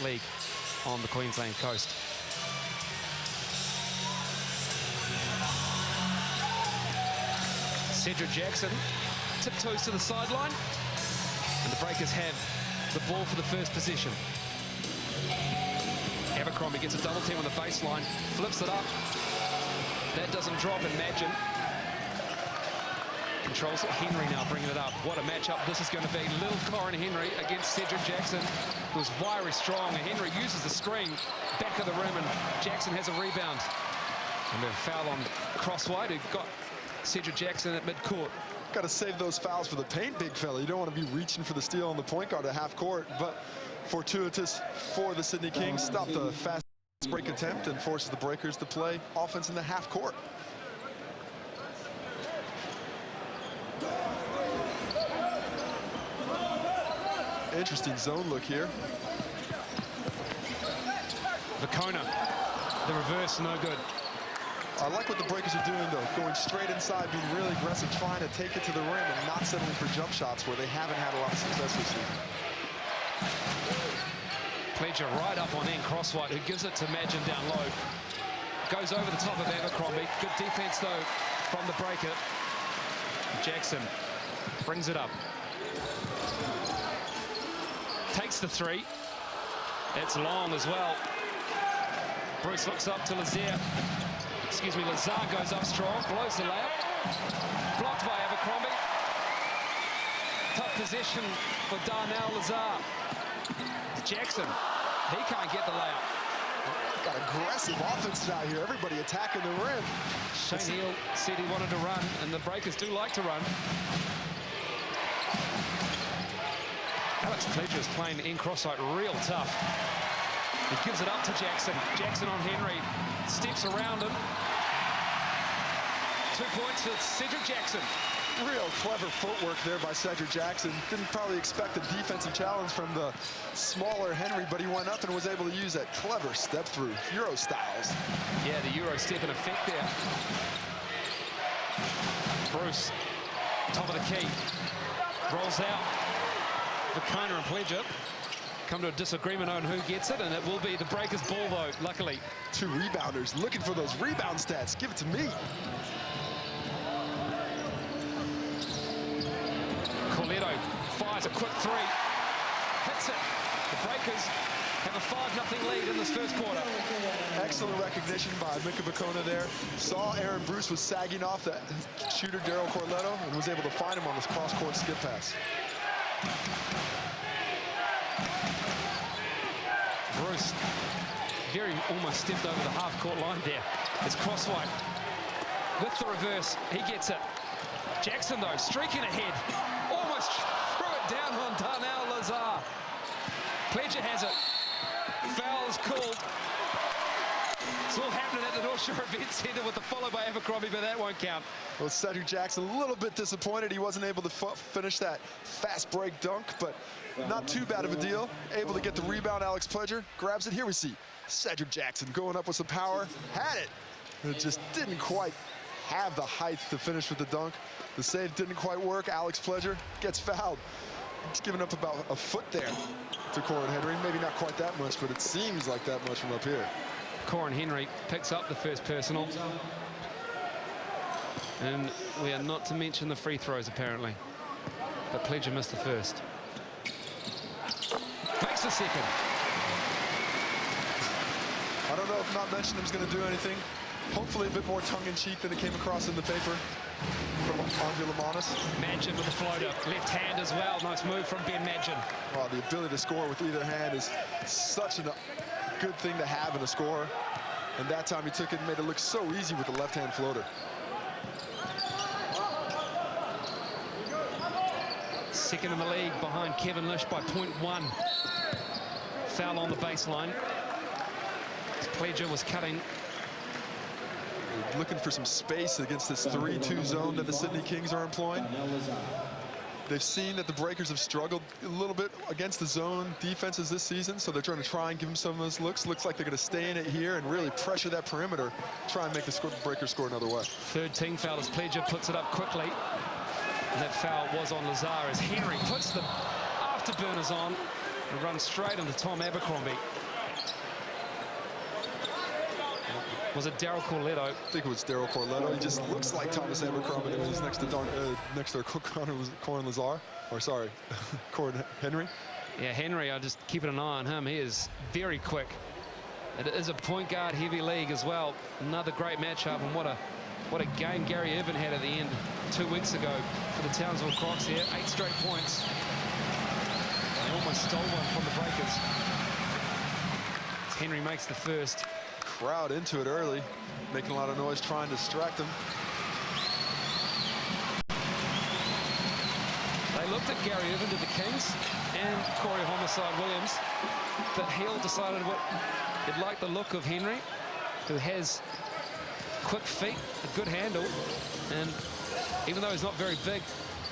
league on the Queensland coast. Cedric Jackson tiptoes to the sideline, and the Breakers have the ball for the first possession. Abercrombie gets a double team on the baseline, flips it up. That doesn't drop, Imagine. Controls it. Henry now bringing it up. What a matchup this is going to be. Little Corin Henry against Cedric Jackson, who's wiry strong. And Henry uses the screen, back of the rim, and Jackson has a rebound. And a foul on Crosswhite, who got Cedric Jackson at midcourt. Got to save those fouls for the paint, big fella. You don't want to be reaching for the steal on the point guard at half court, but fortuitous for the Sydney Kings. Stop the fast break attempt and forces the Breakers to play offense in the half court. Interesting zone look here. Vacona, the reverse, no good. I like what the Breakers are doing, though. Going straight inside, being really aggressive, trying to take it to the rim and not settling for jump shots where they haven't had a lot of success this season. Pledger right up on end, Crosswhite, who gives it to Imagine down low. Goes over the top of Abercrombie. Good defense, though, from the Breaker. Jackson brings it up. Takes the three. It's long as well. Bruce looks up to Lazare. Excuse me, Lazar goes up strong, blows the layup. Blocked by Abercrombie. Tough position for Darnell Lazar. Jackson, he can't get the layup. Got aggressive offense out here. Everybody attacking the rim. Shane Heal said he wanted to run, and the Breakers do like to run. Alex Pledger is playing in Crosswhite real tough. He gives it up to Jackson. Jackson on Henry. Steps around him. 2 points for Cedric Jackson. Real clever footwork there by Cedric Jackson. Didn't probably expect a defensive challenge from the smaller Henry, but he went up and was able to use that clever step through. Euro styles. Yeah, the Euro step in effect there. Bruce, top of the key. Rolls out. Vacona and Pledger come to a disagreement on who gets it, and it will be the Breakers' ball, though, luckily. 2 rebounders looking for those rebound stats. Give it to me. Corletto fires a quick three. Hits it. The Breakers have a 5-0 lead in this first quarter. Excellent recognition by Mika Vacona there. Saw Aaron Bruce was sagging off the shooter Daryl Corletto and was able to find him on this cross-court skip pass. Bruce very almost stepped over the half-court line there. It's Crosswhite with the reverse. He gets it. Jackson, though, streaking ahead. Almost threw it down on Darnell Lazar. Pledger has it. Foul is called. It's all happening at the North Shore Event Centre with the follow by Abercrombie, but that won't count. Well, Cedric Jackson a little bit disappointed. He wasn't able to finish that fast break dunk, but not too bad of a deal. Able to get the rebound. Alex Pledger grabs it. Here we see Cedric Jackson going up with some power. Had it. It just didn't quite have the height to finish with the dunk. The save didn't quite work. Alex Pledger gets fouled. He's giving up about a foot there to Corin Henry. Maybe not quite that much, but it seems like that much from up here. Corin Henry picks up the first personal. And we are not to mention the free throws, apparently. But Pledger missed the first. Makes the second. I don't know if not mentioning him is going to do anything. Hopefully a bit more tongue-in-cheek than it came across in the paper from Andre Lamanis. Magin with the floater. Left hand as well. Nice move from Ben Magin. Well, the ability to score with either hand is such a good thing to have in a scorer. And that time he took it and made it look so easy with the left-hand floater. Second in the league behind Kevin Lish by 0.1. Foul on the baseline. Pledger was cutting. Looking for some space against this 3-2 zone that the Sydney Kings are employing. They've seen that the Breakers have struggled a little bit against the zone defenses this season, so they're trying to give them some of those looks. Looks like they're going to stay in it here and really pressure that perimeter, try and make the Breakers score another way. Third team foul as Pledger puts it up quickly. And that foul was on Lazar as Henry puts the afterburners on. A run straight into Tom Abercrombie. Was it Daryl Corletto? I think it was Daryl Corletto. He just looks like Thomas Abercrombie when he's next to Corin Lazar. Or sorry, Corin Henry. Yeah, Henry, I'm just keeping an eye on him. He is very quick. It is a point guard heavy league as well. Another great matchup, and what a game Gary Irvin had at the end 2 weeks ago for the Townsville Crocs here. 8 straight points. They almost stole one from the Breakers. Henry makes the first. Crowd into it early, making a lot of noise, trying to distract him. They looked at Gary Irvin to the Kings and Corey Homicide Williams, but Hill decided what he'd like the look of Henry, who has quick feet, a good handle, and even though he's not very big,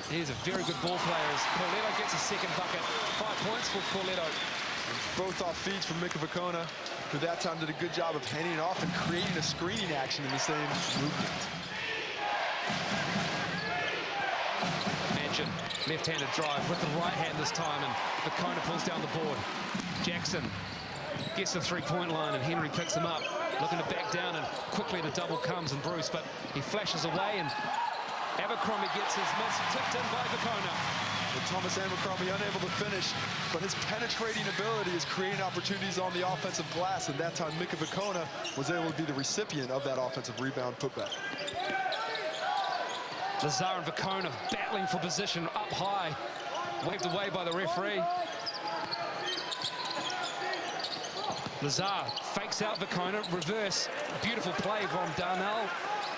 he's a very good ball player. As Corletto gets a second bucket. 5 points for Corletto. Both off feeds from Mika Vukona, who that time did a good job of handing it off and creating a screening action in the same movement. Mansion, left-handed drive with the right hand this time, and Vukona pulls down the board. Jackson gets the three-point line, and Henry picks him up, looking to back down, and quickly the double comes and Bruce, but he flashes away, and Abercrombie gets his miss tipped in by Vukona. And Thomas Abercrombie unable to finish, but his penetrating ability is creating opportunities on the offensive glass, and that time Mika Vukona was able to be the recipient of that offensive rebound putback. Lazar and Vukona battling for position up high, waved away by the referee. Lazar fakes out Vukona, reverse, beautiful play from Darnell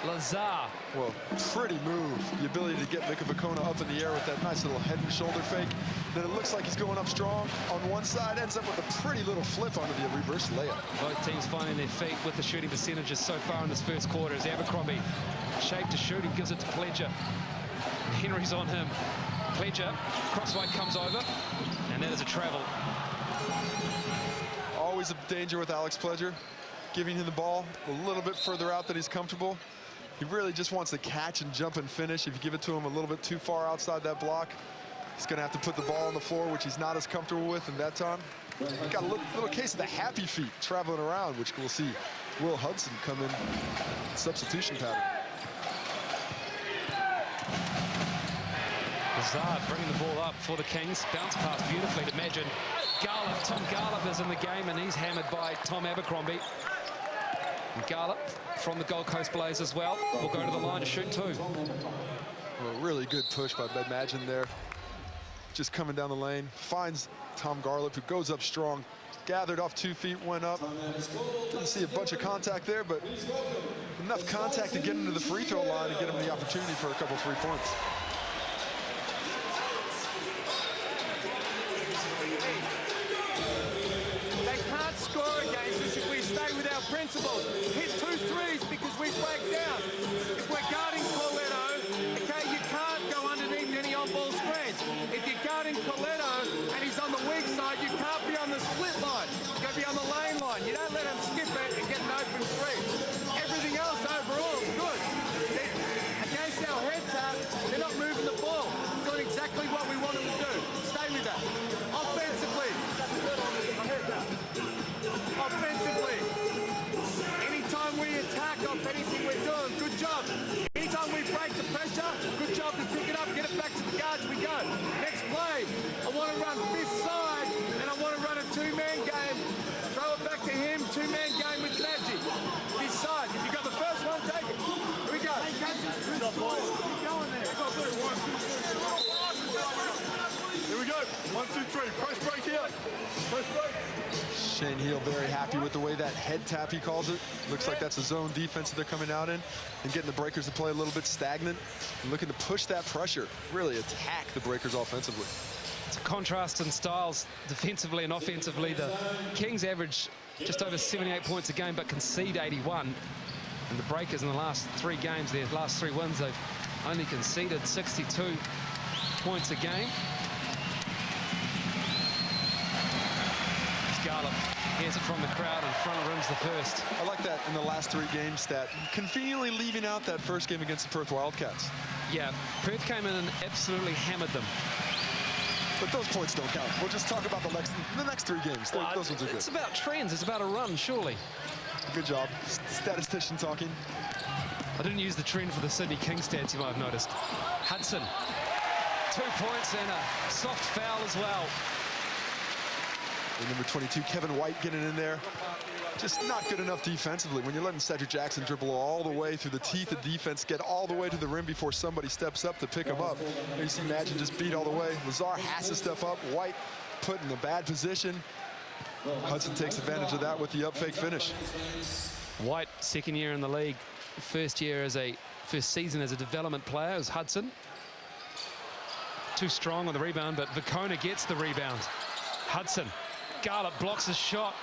Lazar. Well, pretty move. The ability to get Mika Vukona up in the air with that nice little head and shoulder fake. Then it looks like he's going up strong on one side, ends up with a pretty little flip onto the reverse layup. Both teams finding their feet with the shooting percentages so far in this first quarter as Abercrombie shaped to shoot, he gives it to Pledger. Henry's on him. Pledger, crosswhite comes over, and that is a travel. Always a danger with Alex Pledger, giving him the ball a little bit further out than he's comfortable. He really just wants to catch and jump and finish. If you give it to him a little bit too far outside that block, he's going to have to put the ball on the floor, which he's not as comfortable with in that time. He got a little case of the happy feet traveling around, which we'll see Will Hudson come in substitution pattern. Lazard bringing the ball up for the Kings. Bounce pass beautifully to Imagine. Garlip, Tom Garlip is in the game, and he's hammered by Tom Abercrombie. And Garlip from the Gold Coast Blaze as well will go to the line to shoot too. Well, really good push by Imagine there. Just coming down the lane, finds Tom Garlip, who goes up strong. Gathered off 2 feet, went up. Didn't see a bunch of contact there, but enough contact to get into the free throw line and get him the opportunity for a couple 3 points. Score against us if we stay with our principles. Hit 2 threes because we break down. If we're guarding Corletto, okay, you can't go underneath any on-ball screens. If you're guarding Corletto and he's on the weak side, you can't be on the split line. You've got to be on the lane line. You don't let him skip it and get an open three. Everything else overall is good. Against our head tap, they're not moving the ball. Doing exactly what we want them to do. Stay with that. Offensively. Offensively, anytime we attack off anything we're doing, good job. Anytime we break the pressure, good job to pick it up, get it back to the guards, we go. Next play, I want to run this side, and I want to run a 2-man game. Throw it back to him, 2-man game with Magic. This side, if you got the first one, take it. Here we go. Keep going there. Here we go. 1, 2, 3. Press break here. Press break. Shane Heal very happy with the way that head tap, he calls it. Looks like that's a zone defense that they're coming out in and getting the Breakers to play a little bit stagnant and looking to push that pressure, really attack the Breakers offensively. It's a contrast in styles defensively and offensively. The Kings average just over 78 points a game but concede 81. And the Breakers in the last 3 games, their last 3 wins, they've only conceded 62 points a game. Garlip hears it from the crowd and front rims the first. I like that in the last 3 games stat, conveniently leaving out that first game against the Perth Wildcats. Yeah, Perth came in and absolutely hammered them. But those points don't count. We'll just talk about the next 3 games. Well, those ones are good. It's about trends. It's about a run, surely. Good job. Statistician talking. I didn't use the trend for the Sydney Kings stats, you might have noticed. Hudson, 2 points and a soft foul as well. And number 22, Kevin White getting in there. Just not good enough defensively. When you're letting Cedric Jackson dribble all the way through the teeth of defense, get all the way to the rim before somebody steps up to pick him up. There you see Magin just beat all the way. Lazar has to step up. White put in a bad position. Hudson takes advantage of that with the up fake finish. White, second year in the league. First season as a development player is Hudson. Too strong on the rebound, but Vicona gets the rebound. Hudson, Garlop blocks his shot.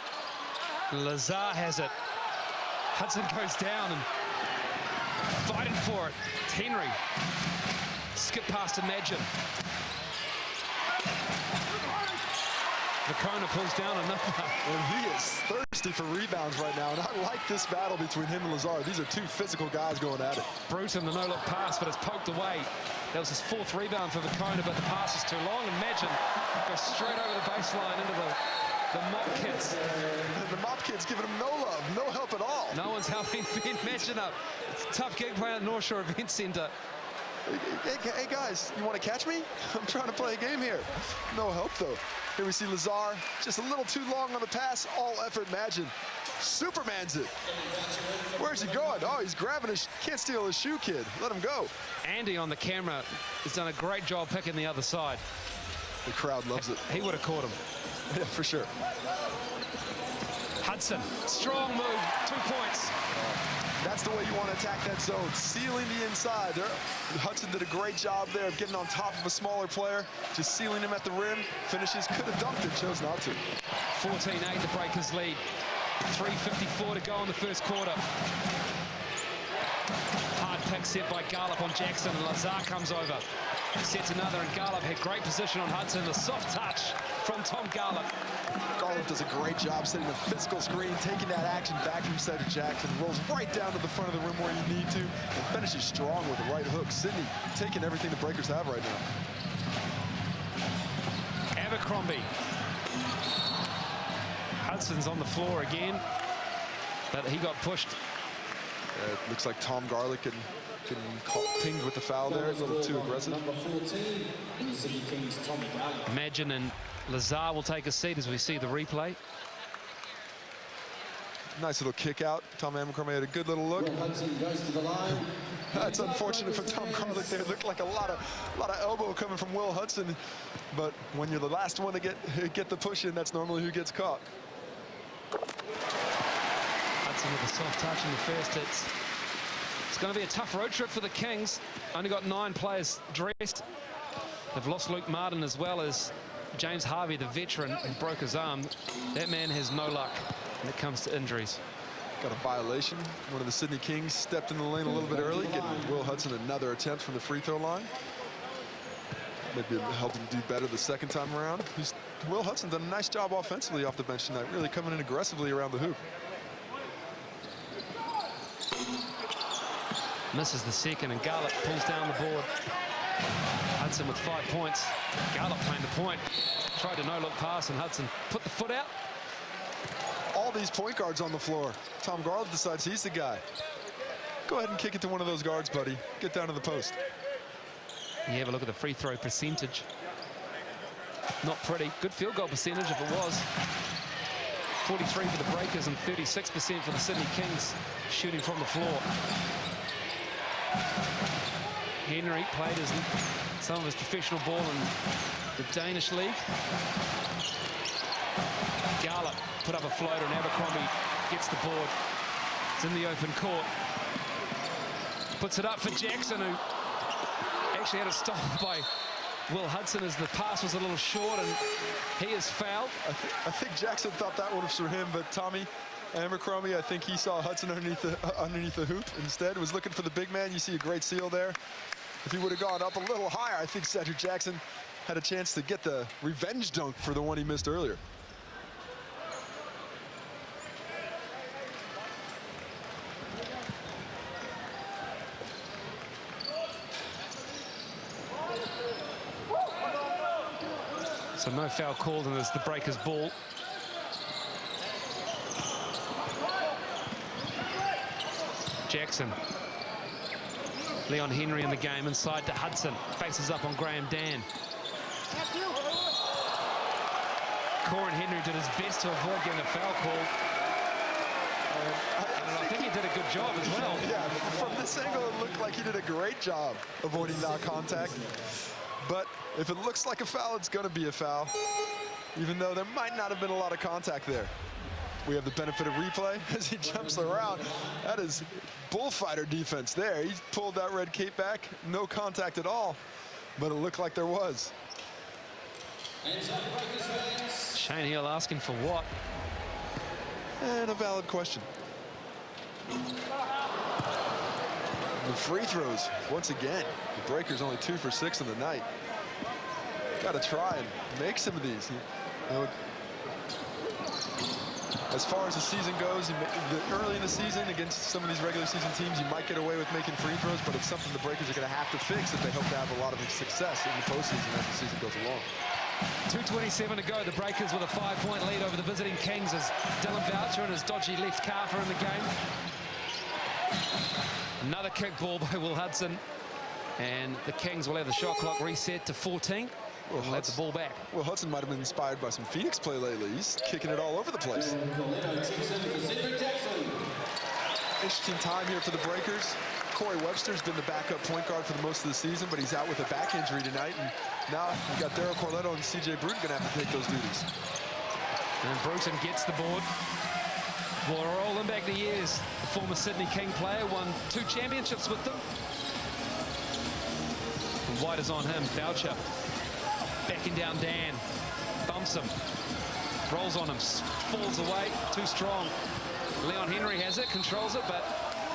Lazar has it. Hudson goes down and fighting for it. It's Henry. Skip past to Magin. Vicona pulls down another. And he is thirsty for rebounds right now. And I like this battle between him and Lazar. These are 2 physical guys going at it. Bruton, the no-look pass, but it's poked away. That was his 4th rebound for Vicona, but the pass is too long. And Magin goes straight over the baseline into the mop kids. And the mop kids giving him no love, no help at all. No one's helping Ben Magin up. It's a tough gig playing at North Shore Event Centre. Hey guys, you want to catch me? I'm trying to play a game here. No help though. Here we see Lazar, just a little too long on the pass. All effort Magin. Superman's it. Where's he going? Oh, he's grabbing his, can't steal his shoe, kid. Let him go. Andy on the camera has done a great job picking the other side. The crowd loves it. He would have caught him. Yeah, for sure. Hudson, strong move, 2 points. That's the way you want to attack that zone, sealing the inside. Hudson did a great job there of getting on top of a smaller player, just sealing him at the rim. Finishes, could have dunked it, chose not to. 14-8 to break his lead. 3:54 to go in the first quarter. Hard pick set by Garlop on Jackson, and Lazar comes over. Sets another, and Garlop had great position on Hudson. The soft touch from Tom Garlop. Garlop does a great job setting a physical screen, taking that action back from Cedric Jackson, rolls right down to the front of the rim where you need to, and finishes strong with the right hook. Sydney taking everything the Breakers have right now. Abercrombie. Hudson's on the floor again, but he got pushed. It looks like Tom Garlick getting pinged with the foul there, a little too aggressive. Magin and Lazar will take a seat as we see the replay. Nice little kick out. Tom Abercrombie had a good little look. That's unfortunate for Tom Garlick there. Looked like a lot of elbow coming from Will Hudson, but when you're the last one to get the push in, that's normally who gets caught. Hudson with a soft touch in the first. It's going to be a tough road trip for the Kings. Only got 9 players dressed. They've lost Luke Martin as well as James Harvey, the veteran, who broke his arm. That man has no luck when it comes to injuries. Got a violation. One of the Sydney Kings stepped in the lane a little bit early, getting Will Hudson another attempt from the free throw line. Maybe help him do better the second time around. Will Hudson done a nice job offensively off the bench tonight, really coming in aggressively around the hoop. Misses the second, and Garlop pulls down the board. Hudson with 5 points. Garlop playing the point. Tried to no-look pass, and Hudson put the foot out. All these point guards on the floor. Tom Garlop decides he's the guy. Go ahead and kick it to one of those guards, buddy. Get down to the post. You have a look at the free throw percentage. Not pretty. Good field goal percentage if it was. 43 for the Breakers and 36% for the Sydney Kings shooting from the floor. Henry played some of his professional ball in the Danish league. Garlop put up a floater, and Abercrombie gets the board. It's in the open court. Puts it up for Jackson, who actually had it stolen by Will Hudson as the pass was a little short, and he is fouled. I think Jackson thought that one was for him, but Tommy Abercrombie, I think he saw Hudson underneath the hoop instead. Was looking for the big man. You see a great seal there. If he would have gone up a little higher, I think Cedric Jackson had a chance to get the revenge dunk for the one he missed earlier. So no foul called, and it's the Breakers' ball. Jackson. Leon Henry in the game, inside to Hudson. Faces up on Graham Dan. Corin Henry did his best to avoid getting a foul call. And I think he did a good job as well. Yeah, from this angle, it looked like he did a great job avoiding that contact. But if it looks like a foul, it's going to be a foul, even though there might not have been a lot of contact there. We have the benefit of replay as he jumps around. That is bullfighter defense there. He pulled that red cape back, no contact at all, but it looked like there was. Shane Hill asking for what? And a valid question. The free throws, once again, the Breakers only 2 for 6 in the night. Got to try and make some of these. You know, as far as the season goes, early in the season against some of these regular season teams, you might get away with making free throws, but it's something the Breakers are going to have to fix if they hope to have a lot of success in the postseason as the season goes along. 2:27 to go. The Breakers with a 5-point lead over the visiting Kings as Dylan Boucher and his dodgy left calf are in the game. Another kick ball by Will Hudson, and the Kings will have the shot clock reset to 14. We'll have the ball back. Well, Hudson might have been inspired by some Phoenix play lately. He's kicking it all over the place. Interesting time here for the Breakers. Corey Webster's been the backup point guard for the most of the season, but he's out with a back injury tonight. And now you've got Daryl Corletto and C.J. Bruton going to have to take those duties. And Bruton gets the board. Well, rolling back the years, the former Sydney King player won 2 championships with them. And White is on him. Boucher backing down Dan. Bumps him. Rolls on him. Falls away. Too strong. Leon Henry has it. Controls it, but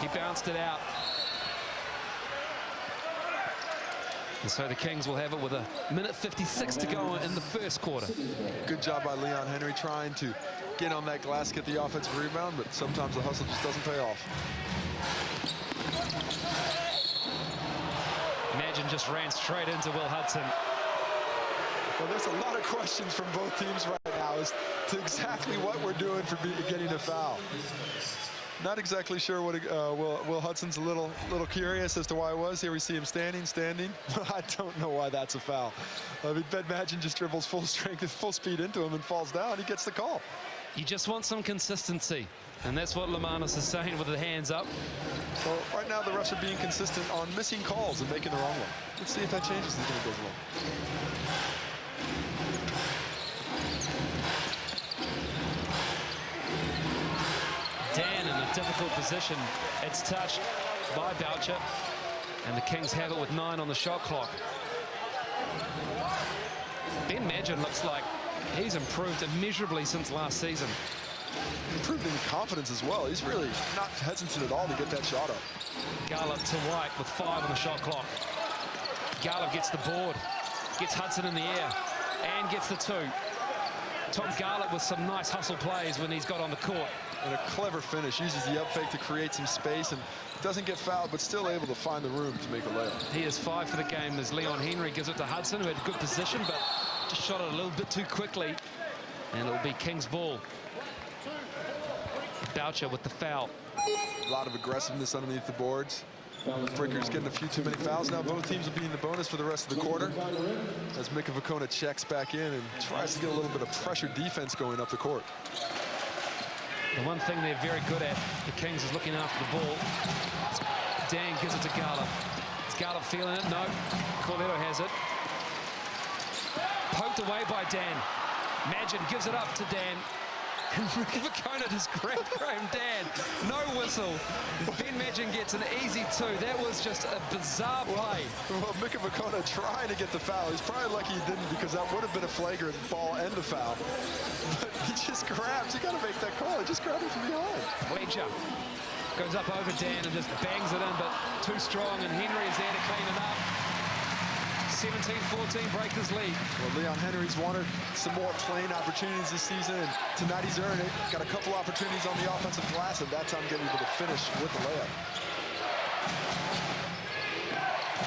he bounced it out. And so the Kings will have it with a minute 56 to go in the first quarter. Good job by Leon Henry trying to get on that glass, get the offensive rebound, but sometimes the hustle just doesn't pay off. Imagine just ran straight into Will Hudson. Well, there's a lot of questions from both teams right now as to exactly what we're doing for getting a foul. Not exactly sure what Will Hudson's a little curious as to why it was. Here we see him standing. I don't know why that's a foul. I mean, Ben Madgen just dribbles full strength and full speed into him and falls down. He gets the call. You just want some consistency, and that's what Lemanis is saying with the hands up. Well, right now the refs are being consistent on missing calls and making the wrong one. Let's see if that changes as the game goes along. Dan in a difficult position. It's touched by Boucher, and the Kings have it with 9 on the shot clock. Ben Madgen looks like he's improved immeasurably since last season. Improved in confidence as well. He's really not hesitant at all to get that shot up. Garlop to White with 5 on the shot clock. Garlop gets the board, gets Hudson in the air, and gets the 2. Tom Garlop with some nice hustle plays when he's got on the court. And a clever finish, uses the up fake to create some space and doesn't get fouled, but still able to find the room to make a layup. He is 5 for the game as Leon Henry gives it to Hudson, who had good position, but just shot it a little bit too quickly. And it'll be King's ball. Boucher with the foul. A lot of aggressiveness underneath the boards. Breakers getting a few too many fouls now. Both teams will be in the bonus for the rest of the quarter as Mika Vukona checks back in and tries to get a little bit of pressure defense going up the court. The one thing they're very good at, the Kings, is looking after the ball. Dan gives it to Garlop. Is Garlop feeling it? No. Corletto has it. Poked away by Dan. Madgen gives it up to Dan. And Vukona just grabbed Graham Dan. No whistle. Ben Madgen gets an easy 2. That was just a bizarre play. Well, Mika Vukona trying to get the foul. He's probably lucky he didn't, because that would have been a flagrant ball and the foul. But he just grabs. You got to make that call. He just grabbed it from behind. Fletcher goes up over Dan and just bangs it in, but too strong, and Henry is there to clean it up. 17-14 Breakers lead. Well, Leon Henry's wanted some more playing opportunities this season, and tonight he's earned it. Got a couple opportunities on the offensive glass, and that time getting able to finish with the layup.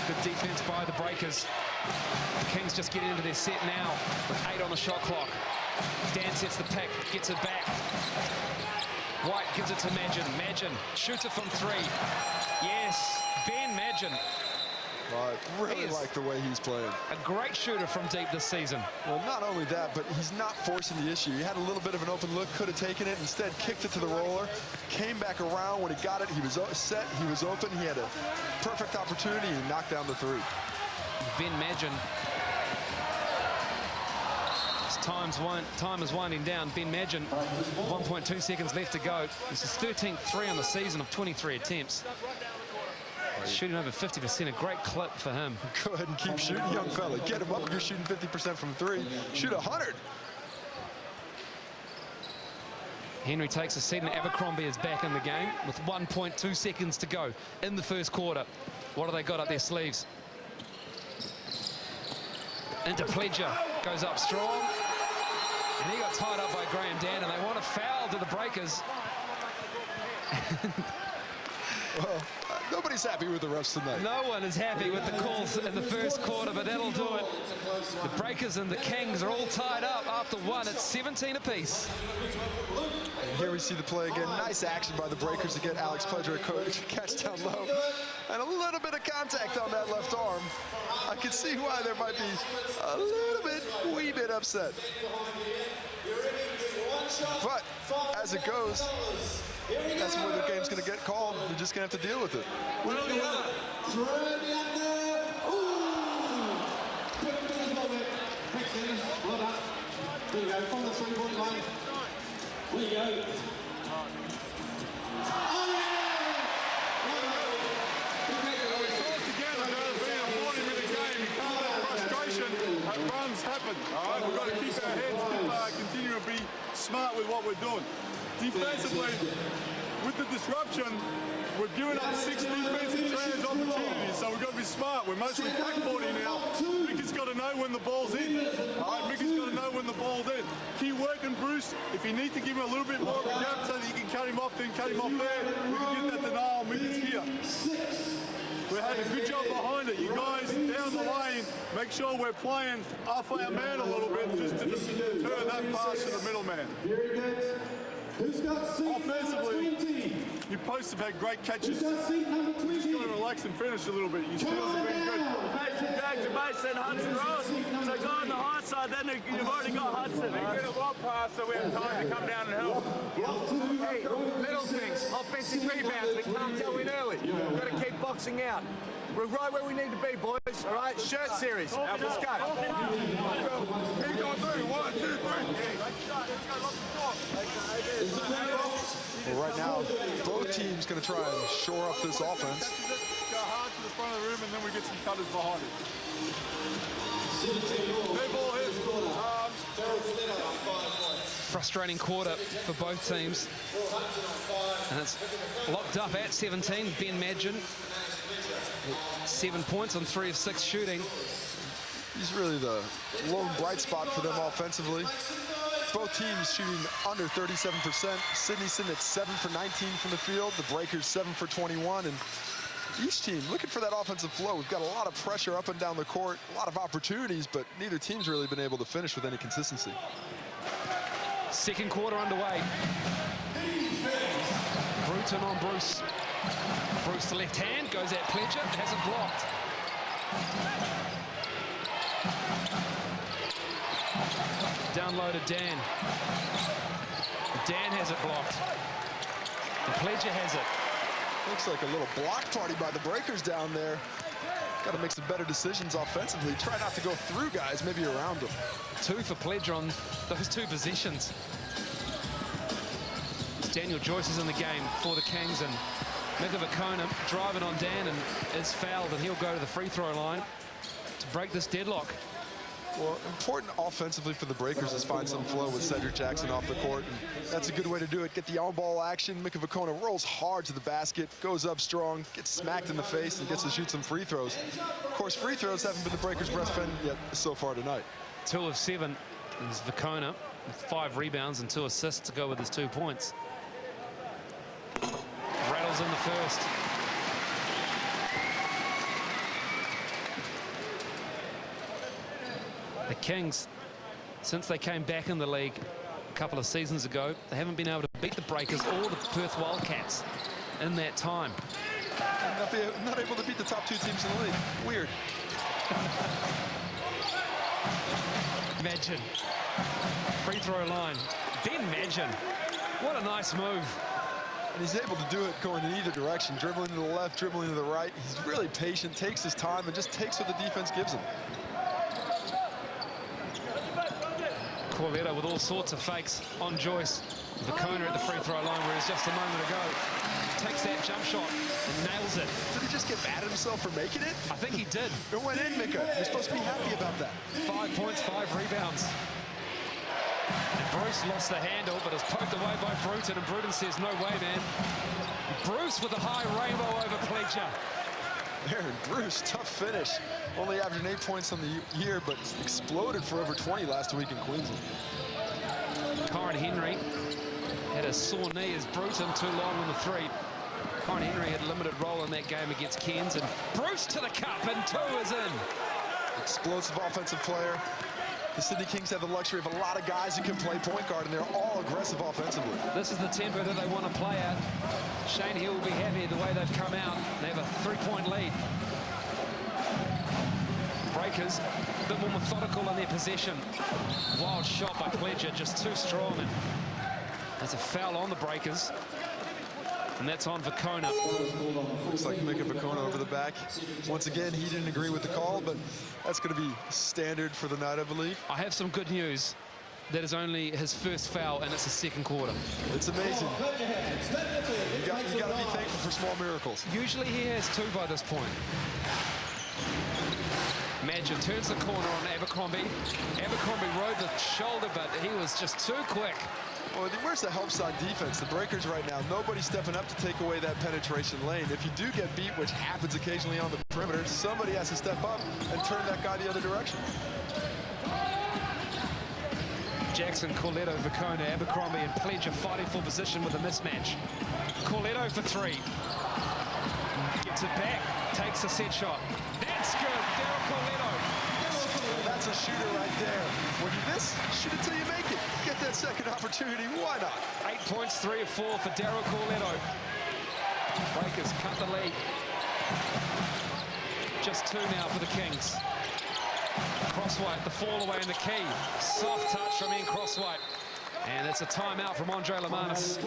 Good defense by the Breakers. The Kings just getting into their set now with 8 on the shot clock. Dan sets the pick, gets it back. White gives it to Madgen. Madgen shoots it from 3. Yes, Ben Madgen. I really like the way he's playing. A great shooter from deep this season. Well, not only that, but he's not forcing the issue. He had a little bit of an open look, could have taken it, instead kicked it to the roller, came back around. When he got it, he was set, he was open, he had a perfect opportunity, and he knocked down the 3. Ben Madgen. As time is winding down. Ben Madgen, 1.2 seconds left to go. This is 13th 3 on the season of 23 attempts. Shooting over 50%, a great clip for him. Go ahead and keep shooting, young fella. Get him up if you're shooting 50% from 3. Shoot 100. Henry takes a seat, and Abercrombie is back in the game with 1.2 seconds to go in the first quarter. What have they got up their sleeves? Into Pledger, goes up strong. And he got tied up by Graham Dan, and they want a foul to the Breakers. Well, nobody's happy with the refs tonight. No one is happy with the calls in the first quarter, but that'll do it. The Breakers and the Kings are all tied up after 1 at 17 apiece. And here we see the play again. Nice action by the Breakers to get Alex Pledger a catch down low. And a little bit of contact on that left arm. I can see why there might be a wee bit upset. But as it goes, that's where the game's going to get called. You're just going to have to deal with it. From the 3-point line. There you go. Runs happen. All right, we've got to keep our heads, continue to be smart with what we're doing. Defensively, with the disruption, we're giving up 6 defensive trans opportunities, so we've got to be smart. We're mostly backboarding now. Mickey's got to know when the ball's in. All right, Mickey's got to know when the ball's in. Keep working, Bruce. If you need to give him a little bit more of a gap so that you can cut him off, then cut him off there. We can get that denial. Mickey's here. We had a good job behind it. You guys down the lane, make sure we're playing off our man a little bit just to turn that pass to the middleman. Who's got seat offensively, number 20? you posts have had great catches. Who's got seat number 20? Just got to relax and finish a little bit. Your steals have been good. Mason Jack to Mason, Hudson Road. So go on the high side, then you've already got Hudson. They get a long pass, so we have time to come down and help. Hey, little things, offensive rebounds, we can't go in early. We've got to keep boxing out. We're right where we need to be, boys. All right, shirt series. Now, let's go. He's on 3. 1, 2, 3. Well, right now, both teams going to try and shore up this offense. Go hard to the front of the rim, and then we get some cutters behind it. Their ball hits. Frustrating quarter for both teams. And it's locked up at 17. Ben Madgen, 7 points on 3 of 6 shooting. He's really the lone bright spot for them offensively. Both teams shooting under 37%. Sydney sitting at 7 for 19 from the field. The Breakers 7 for 21. And each team looking for that offensive flow. We've got a lot of pressure up and down the court, a lot of opportunities, but neither team's really been able to finish with any consistency. Second quarter underway. Bruton on Bruce. Bruce the left hand, goes at Pledger, has it blocked. Down low to Dan. Dan has it blocked. And Pledger has it. Looks like a little block party by the Breakers down there. Got to make some better decisions offensively. Try not to go through guys, maybe around them. 2 for Pledger on those 2 positions. Daniel Joyce is in the game for the Kings, and Mikavakona driving on Dan and is fouled, and he'll go to the free throw line to break this deadlock. Well, important offensively for the Breakers is find some flow with Cedric Jackson off the court, and that's a good way to do it. Get the on-ball action. Mikavakona rolls hard to the basket, goes up strong, gets smacked in the face, and gets to shoot some free throws. Of course, free throws haven't been the Breakers' best friend yet so far tonight. 2 of 7 is Vakona with 5 rebounds and 2 assists to go with his 2 points. Rattles in the first. The Kings, since they came back in the league a couple of seasons ago, they haven't been able to beat the Breakers or the Perth Wildcats in that time. Not able to beat the top 2 teams in the league. Weird. Imagine. Free throw line. Ben Madgen. What a nice move. And he's able to do it going in either direction, dribbling to the left, dribbling to the right. He's really patient, takes his time, and just takes what the defense gives him. Corletto with all sorts of fakes on Joyce. Vacona at the free throw line where he's just a moment ago. Takes that jump shot and nails it. Did he just get mad at himself for making it? I think he did. It went in, Mika. You're supposed to be happy about that. 5 points, 5 rebounds. And Bruce lost the handle, but is poked away by Bruton, and Bruton says, no way, man. Bruce with a high rainbow over Pledger. Aaron Bruce, tough finish. Only averaging 8 points on the year, but exploded for over 20 last week in Queensland. Corin Henry had a sore knee as Bruton too long on the 3. Corin Henry had a limited role in that game against Cairns, and Bruce to the cup, and 2 is in. Explosive offensive player. The Sydney Kings have the luxury of a lot of guys who can play point guard, and they're all aggressive offensively. This is the tempo that they want to play at. Shane Hill will be happy the way they've come out. They have a 3-point lead. Breakers, a bit more methodical in their possession. Wild shot by Pledger, just too strong. And there's a foul on the Breakers. And that's on Vacona. Looks like Mika Vacona over the back. Once again, he didn't agree with the call, but that's going to be standard for the night, I believe. I have some good news. That is only his first foul, and it's the second quarter. It's amazing. You got to be thankful for small miracles. Usually he has 2 by this point. Madgen turns the corner on Abercrombie. Abercrombie rode the shoulder, but he was just too quick. Well, where's the help side defense? The Breakers right now, nobody's stepping up to take away that penetration lane. If you do get beat, which happens occasionally on the perimeter, somebody has to step up and turn that guy the other direction. Jackson, Corletto, Vacona, Abercrombie, and Pledger fighting for position with a mismatch. Corletto for 3. Gets it back, takes a set shot. That's good, Daryl Corletto. That's a shooter right there. When you miss, shoot it till you make it. Get that second opportunity, why not? 8 points, 3 of 4 for Daryl Corletto. Breakers cut the lead. Just 2 now for the Kings. Crosswhite, the fall away in the key. Soft touch from Ian Crosswhite. And it's a timeout from Andre Lamanis.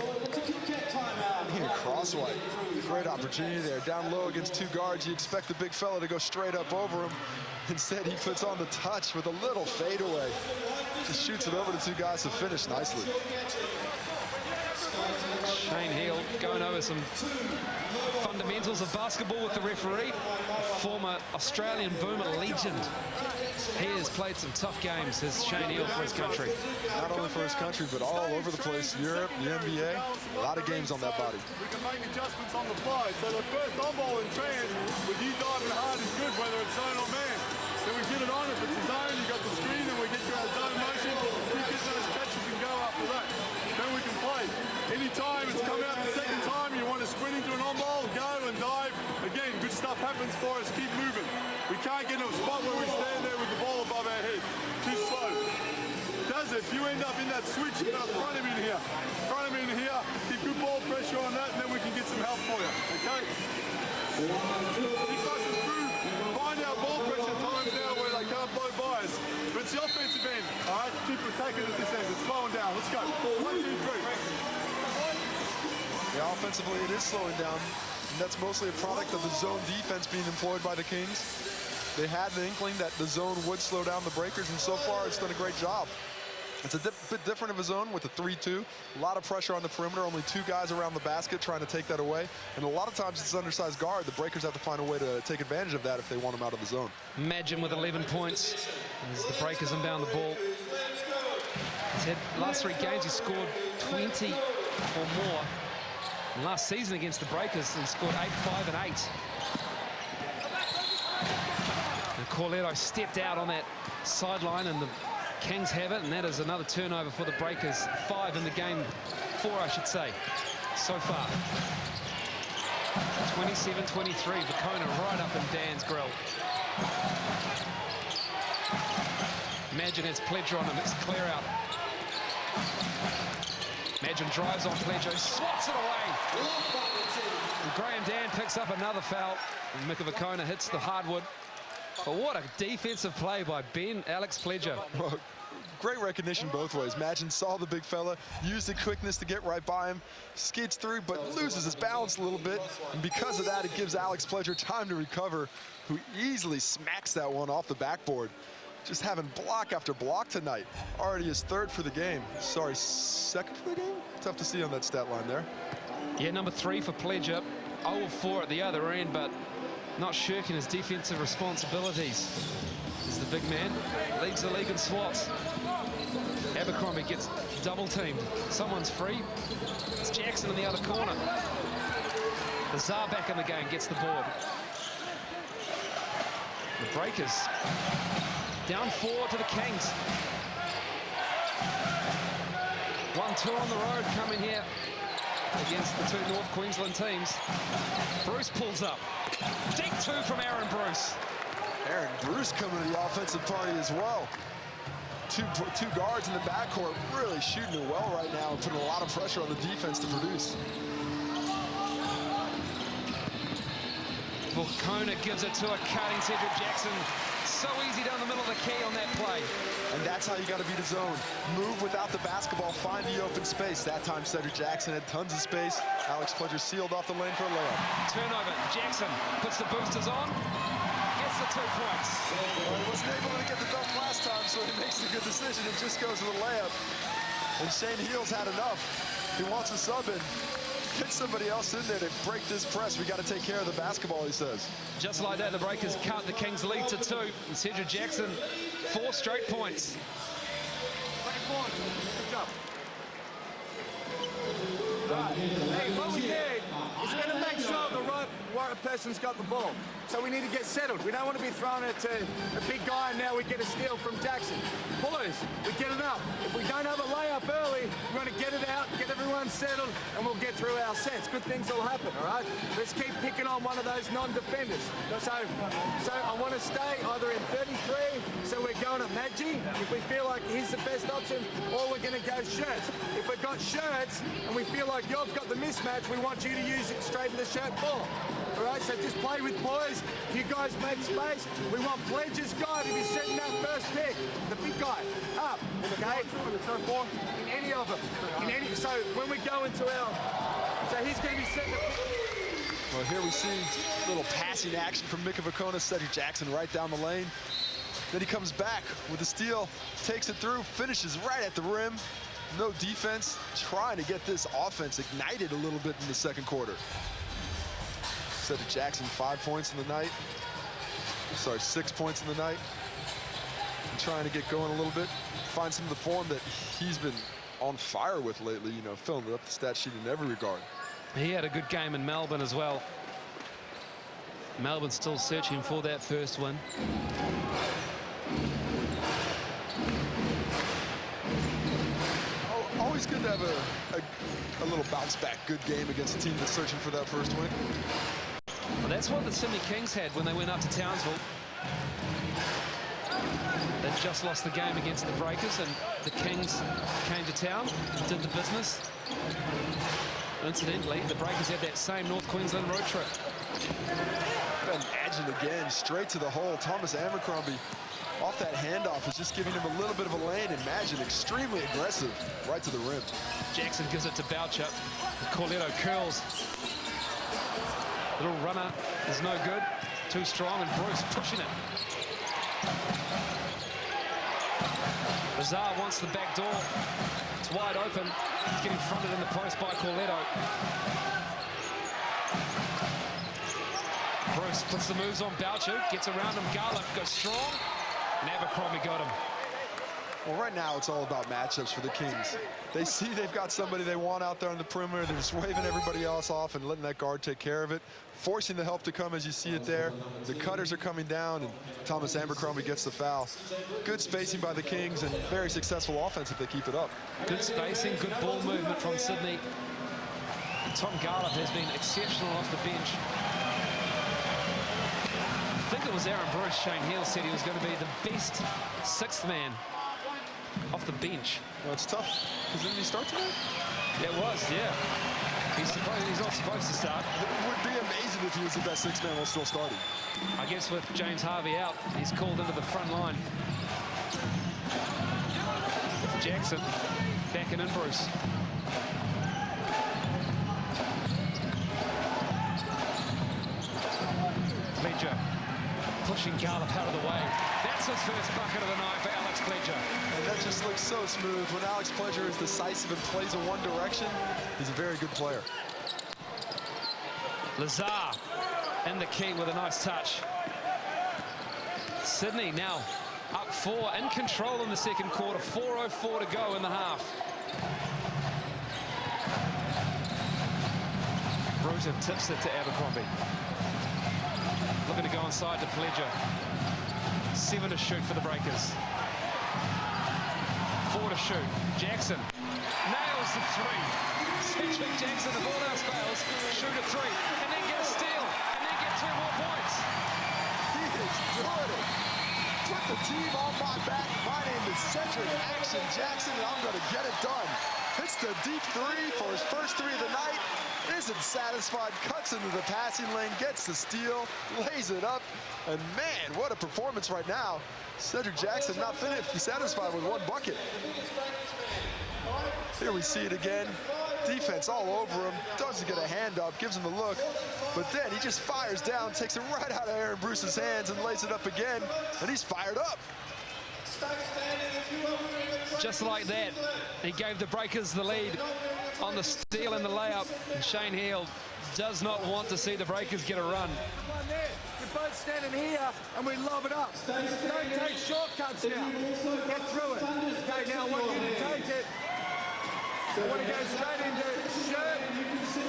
Ian Crosswhite, great opportunity there. Down low against 2 guards, you expect the big fella to go straight up over him. Instead, he puts on the touch with a little fadeaway. Just shoots it over to 2 guys to finish nicely. Shane Hill going over some fundamentals of basketball with the referee. Former Australian Boomer legend. He has played some tough games, has Shane Hill, for his country. Not only for his country, but all over the place. Europe, the NBA, a lot of games on that body. We can make adjustments on the fly. So the first on-ball in trans, with you diving hard is good, whether it's zone or man. Then we get it on. If it's a zone, you got the screen, and we get you our zone motion. Keep getting those catches and go after that. Then we can play. Anytime it's come out the second time, you want to sprint into an on-ball, go and dive. Again, good stuff happens for us. Keep moving. We can't get in a spot where we stand there with the ball above our head. Too slow. Does it? If you end up in that switch, you've got to front him in here. Front him in here. Keep good ball pressure on that, and then we can get some help for you. Okay? Keep passing through. Find our ball pressure times now where they can't blow by us. But it's the offensive end. All right? Keep attacking at this end. It's slowing down. Let's go. 1, 2, 3. Yeah, offensively, it is slowing down. And that's mostly a product of the zone defense being employed by the Kings. They had the inkling that the zone would slow down the Breakers, and so far it's done a great job. It's a bit different of a zone with a 3-2. A lot of pressure on the perimeter, only 2 guys around the basket trying to take that away. And a lot of times it's undersized guard. The Breakers have to find a way to take advantage of that if they want them out of the zone. Madgen with 11 points as the Breakers inbound the ball. He's had last 3 games, he scored 20 or more. And last season against the Breakers, he scored 8, 5, and 8. And Corletto stepped out on that sideline, and the Kings have it, and that is another turnover for the Breakers. 5 in the game, 4, I should say, so far. 27-23, Vacona right up in Dan's grill. Imagine has Pledger on him. It's clear out. Imagine drives on Pledger, swats it away. And Graham Dan picks up another foul. And Mikavakona hits the hardwood. But what a defensive play by Alex Pledger. Well, great recognition both ways. Imagine saw the big fella, used the quickness to get right by him, skids through, but loses his balance a little bit. And because of that, it gives Alex Pledger time to recover, who easily smacks that one off the backboard. Just having block after block tonight. Already his third for the game. Sorry, second for the game? Tough to see on that stat line there. Yeah, number 3 for Pledger. 0 of 4 at the other end, but not shirking his defensive responsibilities. He's the big man, leads the league in swats. Abercrombie gets double teamed. Someone's free. It's Jackson in the other corner. Lazar back in the game, gets the board. The Breakers down 4 to the Kings. 1-2 on the road coming here against the 2 North Queensland teams. Bruce pulls up. Deep 2 from Aaron Bruce. Aaron Bruce coming to the offensive party as well. Two guards in the backcourt really shooting it well right now and putting a lot of pressure on the defense to produce. Vulcona gives it to a cutting Cedric Jackson. So easy down the middle of the key on that play. And that's how you got to beat a zone. Move without the basketball, find the open space. That time Cedric Jackson had tons of space. Alex Pledger sealed off the lane for a layup. Turnover, Jackson puts the boosters on, gets the 2 points. Well, he wasn't able to get the dunk last time, so he makes a good decision and just goes to the layup. And Shane Heels had enough. He wants a sub in. Get somebody else in there to break this press. We got to take care of the basketball, he says. Just like that, the Breakers cut the Kings' lead to 2. And Cedric Jackson, 4 straight points. Good job. Right. Hey, what we need is we're going to make sure the right person's got the ball. So we need to get settled. We don't want to be throwing it to a big guy and now we get a steal from Jackson. Boys, we get it up. If we don't have a layup early, we're going to get it out, get everyone settled, and we'll get through our sets. Good things will happen, all right? Let's keep picking on one of those non-defenders. So I want to stay either in 33, so we're going at Maggi, if we feel like he's the best option, or we're going to go shirts. If we've got shirts and we feel like you've got the mismatch, we want you to use it straight in the shirt ball. All right, so just play with boys. You guys make space. We want Pledger's guy to be setting that first pick. The big guy up, okay? In any of them. So when we go into so he's going to be setting the pick. Well, here we see a little passing action from Mikavakona. Cedric Jackson right down the lane. Then he comes back with a steal, takes it through, finishes right at the rim. No defense, trying to get this offense ignited a little bit in the second quarter. Cedric Jackson, 5 points in the night. Sorry, 6 points in the night. And trying to get going a little bit. Find some of the form that he's been on fire with lately, you know, filling it up the stat sheet in every regard. He had a good game in Melbourne as well. Melbourne still searching for that first win. Always good to have a little bounce back good game against a team that's searching for that first win. Well, that's what the Sydney Kings had when they went up to Townsville. They just lost the game against the Breakers, and the Kings came to town, did the business. Incidentally, the Breakers had that same North Queensland road trip. Imagine again, straight to the hole. Thomas Abercrombie off that handoff is just giving him a little bit of a lane. Imagine extremely aggressive right to the rim. Jackson gives it to Boucher. Corletto curls. Little runner is no good. Too strong, and Bruce pushing it. Lazar wants the back door. It's wide open. He's getting fronted in the post by Corletto. Bruce puts the moves on Boucher, gets around him. Garlick goes strong, and Abercrombie got him. Well, right now it's all about matchups for the Kings. They see they've got somebody they want out there on the perimeter. They're just waving everybody else off and letting that guard take care of it, forcing the help to come as you see it there. The cutters are coming down, and Thomas Abercrombie gets the foul. Good spacing by the Kings and very successful offense if they keep it up. Good spacing, good ball movement from Sydney. Tom Garlick has been exceptional off the bench. think it was Aaron Bruce. Shane Heal said he was going to be the best sixth man off the bench. Well, it's tough, because didn't he start today? It was, yeah. He's not supposed to start. It would be amazing if he was the best sixth man while still starting. I guess with James Harvey out, he's called into the front line. Jackson backing in Bruce. Pledger pushing Garlick out of the way. That's his first bucket of the night for Alex Pledger. And that just looks so smooth. When Alex Pledger is decisive and plays in one direction, he's a very good player. Lazar in the key with a nice touch. Sydney now up 4, in control in the second quarter. 4:04 to go in the half. Bruton tips it to Abercrombie. Looking to go inside to Pledger. 7 to shoot for the Breakers. 4 to shoot. Jackson nails the 3. Cedric Jackson, the ball else fails. Shoot a 3, and then get a steal, and then get 2 more points. He is doing it. Put the team on my back. My name is Cedric Action Jackson, and I'm going to get it done. Hits the deep 3 for his first 3 of the night. Isn't satisfied, cuts into the passing lane, gets the steal, lays it up, and man, what a performance right now. Cedric Jackson not satisfied with 1 bucket. Here we see it again. Defense all over him, doesn't get a hand up, gives him the look, but then he just fires down, takes it right out of Aaron Bruce's hands and lays it up again, and he's fired up. Just like that, he gave the Breakers the lead on the steal and the layup. And Shane Heal does not want to see the Breakers get a run. We're both standing here and we lob it up. Don't take shortcuts now. Get through it. Okay, now I want you to take it. I want to go straight into shirt,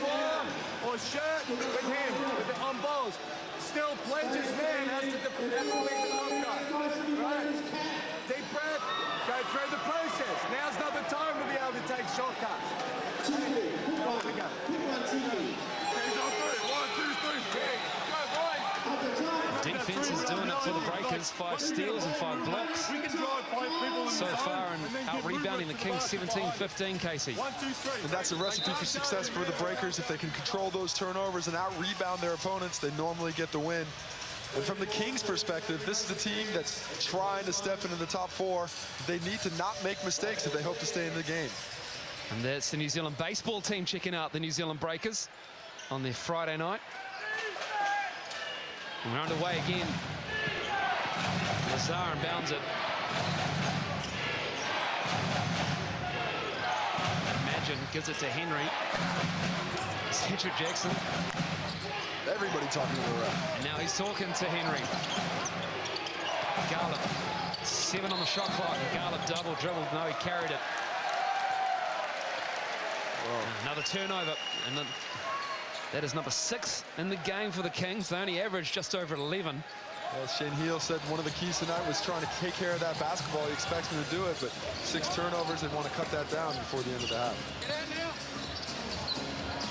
form, or shirt with him, with it on balls. Still, Pledger's man has to be the top guy. Right? Deep breath, go through the process. Now's not the time to be able to take shortcuts. Off we go. Defense is doing it for the Breakers. 5 steals and 5 blocks so far, and out rebounding the Kings 17-15, Casey. And that's a recipe for success for the Breakers. If they can control those turnovers and out rebound their opponents, they normally get the win. And from the Kings' perspective, this is a team that's trying to step into the top 4. They need to not make mistakes if they hope to stay in the game. And that's the New Zealand baseball team checking out the New Zealand Breakers on their Friday night. And we're underway again. Lazar inbounds it. Imagine gives it to Henry. Cedric Jackson. Everybody talking to the ref. And now he's talking to Henry. Garlick, 7 on the shot clock. Garlick double dribbled. No, he carried it. Another turnover. And then that is number 6 in the game for the Kings. They only averaged just over 11. Well, Shane Heal said one of the keys tonight was trying to take care of that basketball. He expects them to do it, but 6 turnovers, they want to cut that down before the end of the half.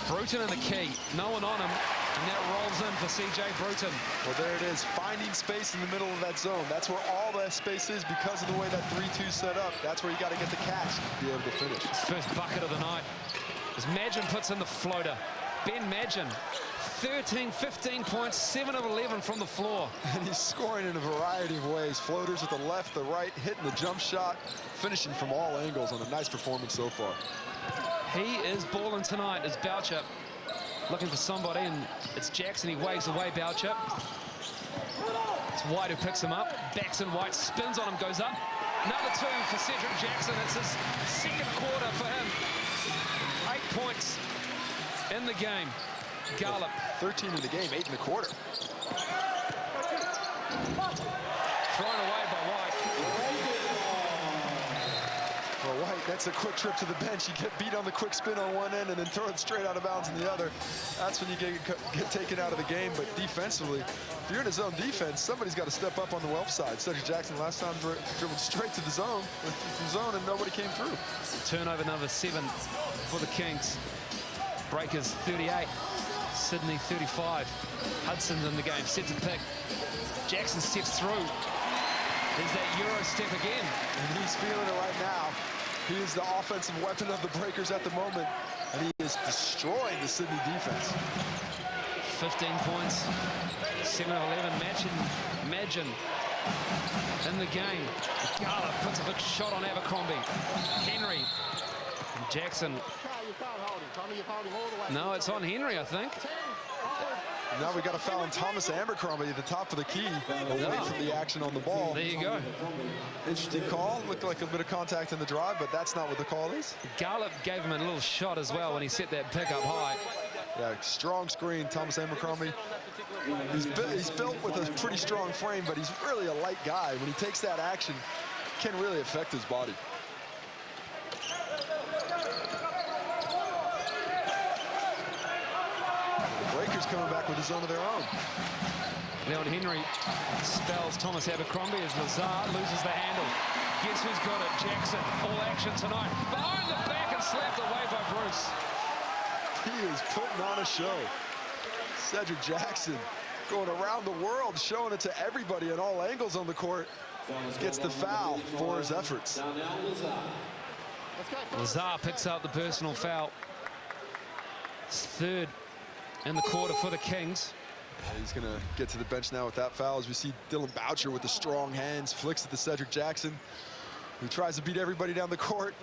Bruton in the key. No one on him. And that rolls in for CJ Bruton. Well, there it is, finding space in the middle of that zone. That's where all that space is because of the way that 3-2 set up. That's where you got to get the catch to be able to finish. First bucket of the night as Madgen puts in the floater. Ben Madgen, 13, 15 points, 7 of 11 from the floor. And he's scoring in a variety of ways. Floaters with the left, the right, hitting the jump shot, finishing from all angles on a nice performance so far. He is balling tonight as Boucher looking for somebody, and it's Jackson. He waves away Boucher. It's White who picks him up. Backs in White, spins on him, goes up. Another 2 for Cedric Jackson. It's his second quarter for him. 8 points in the game. Garlick. 13 in the game, 8 in the quarter. Thrown away by White. Well, White, that's a quick trip to the bench. You get beat on the quick spin on one end and then throw it straight out of bounds on the other. That's when you get taken out of the game. But defensively, if you're in a zone defense, somebody's got to step up on the Welsh side. Cedric Jackson last time dribbled straight to the zone, and nobody came through. Turnover number 7 for the Kings. Breakers 38, Sydney 35. Hudson's in the game, set to pick. Jackson steps through. There's that Euro step again. And he's feeling it right now. He is the offensive weapon of the Breakers at the moment, and he is destroying the Sydney defense. 15 points, 7 of 11. Imagine in the game. Gala puts a big shot on Abercrombie. Henry and Jackson. No, it's on Henry, I think. Now we got a foul on Thomas Abercrombie at the top of the key, away from the action on the ball. There you go. Interesting call. Looked like a bit of contact in the drive, but that's not what the call is. Garlip gave him a little shot as well when he set that pick up high. Yeah, strong screen, Thomas Abercrombie. He's built with a pretty strong frame, but he's really a light guy. When he takes that action, it can really affect his body. Breakers coming back with a zone of their own. Leon Henry spells Thomas Abercrombie as Lazar loses the handle. Guess who's got it? Jackson. All action tonight. Behind the back and slapped away by Bruce. He is putting on a show. Cedric Jackson going around the world, showing it to everybody at all angles on the court. Gets the foul for his efforts. Lazar picks up the personal foul. It's third in the quarter for the Kings. He's going to get to the bench now with that foul, as we see Dylan Boucher with the strong hands, flicks it to Cedric Jackson, who tries to beat everybody down the court.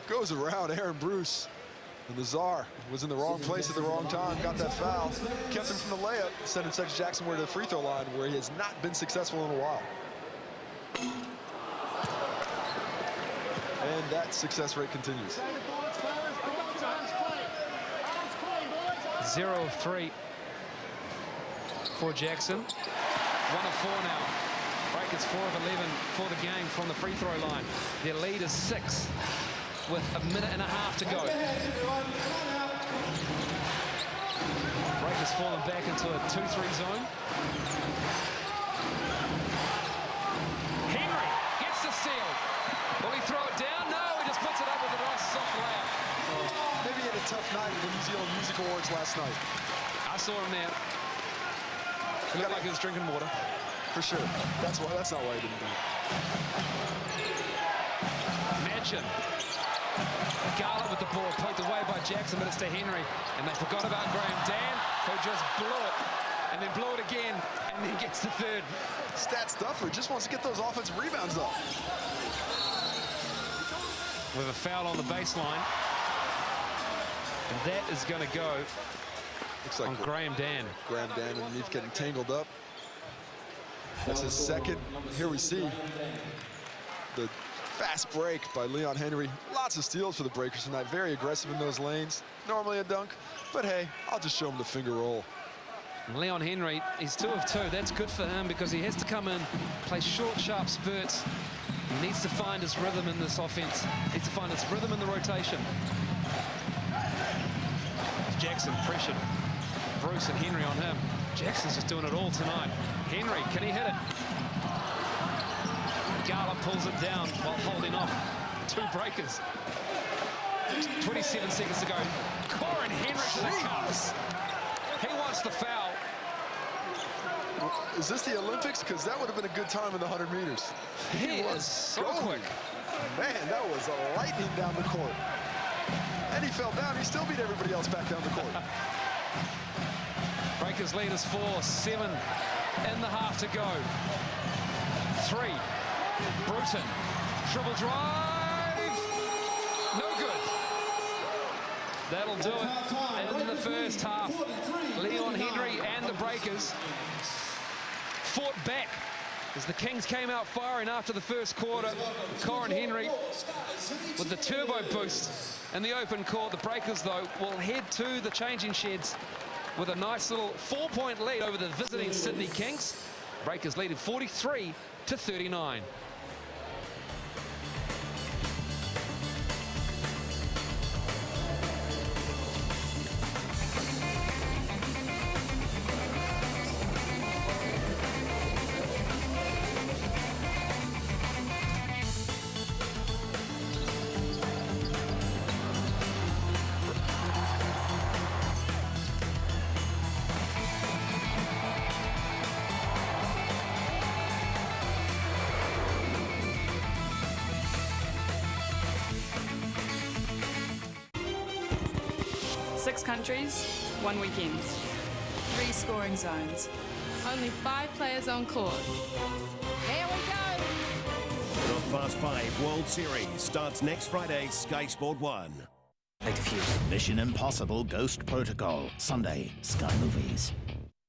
Goes around Aaron Bruce. And the Czar was in the wrong place at the wrong time, got that foul, kept him from the layup, sending Cedric Jackson to the free throw line, where he has not been successful in a while. And that success rate continues. 0 of 3 for Jackson. 1 of 4 now. Breakers 4 of 11 for the game from the free throw line. Their lead is 6 with a minute and a half to go. Breakers falling back into a 2-3 zone. Henry gets the steal. Will he throw it down? No, he just puts it up with a nice soft layup. Maybe he had a tough night at the New Zealand Music Awards last night. I saw him there. He looked like he was drinking water. For sure. That's not why he didn't do it. Imagine. Garland with the ball, poked away by Jackson, but it's to Henry. And they forgot about Graham Dan, who just blew it. And then blew it again, and then gets the third. Stat Stuffer just wants to get those offensive rebounds up. With a foul on the baseline. And that is going to go Looks like on Graham Dan. Graham Dan underneath getting tangled up. That's his second. Here we see the fast break by Leon Henry. Lots of steals for the Breakers tonight. Very aggressive in those lanes. Normally a dunk, but hey, I'll just show him the finger roll. And Leon Henry, he's 2 of 2. That's good for him because he has to come in, play short, sharp spurts. He needs to find his rhythm in this offense. He needs to find his rhythm in the rotation. Jackson pressured. Bruce and Henry on him. Jackson's just doing it all tonight. Henry, can he hit it? Gala pulls it down while holding off 2 Breakers. 27 seconds to go. Corin Henry to the cups. He wants the foul. Is this the Olympics? Because that would have been a good time in the 100 meters. He was so quick. Man, that was a lightning down the court. And he fell down. He still beat everybody else back down the court. Breakers lead is 4, 7 in the half to go. 3. Bruton. Triple drive. No good. That'll do it in the first half. Leon Henry and the Breakers fought back as the Kings came out firing after the first quarter. Corin Henry with the turbo boost in the open court. The Breakers, though, will head to the changing sheds with a nice little 4-point lead over the visiting Sydney Kings. Breakers leading 43-39. 6 countries, 1 weekend. 3 scoring zones. Only 5 players on court. Here we go! The Fast 5 World Series starts next Friday, Sky Sport 1. Mission Impossible Ghost Protocol, Sunday, Sky Movies.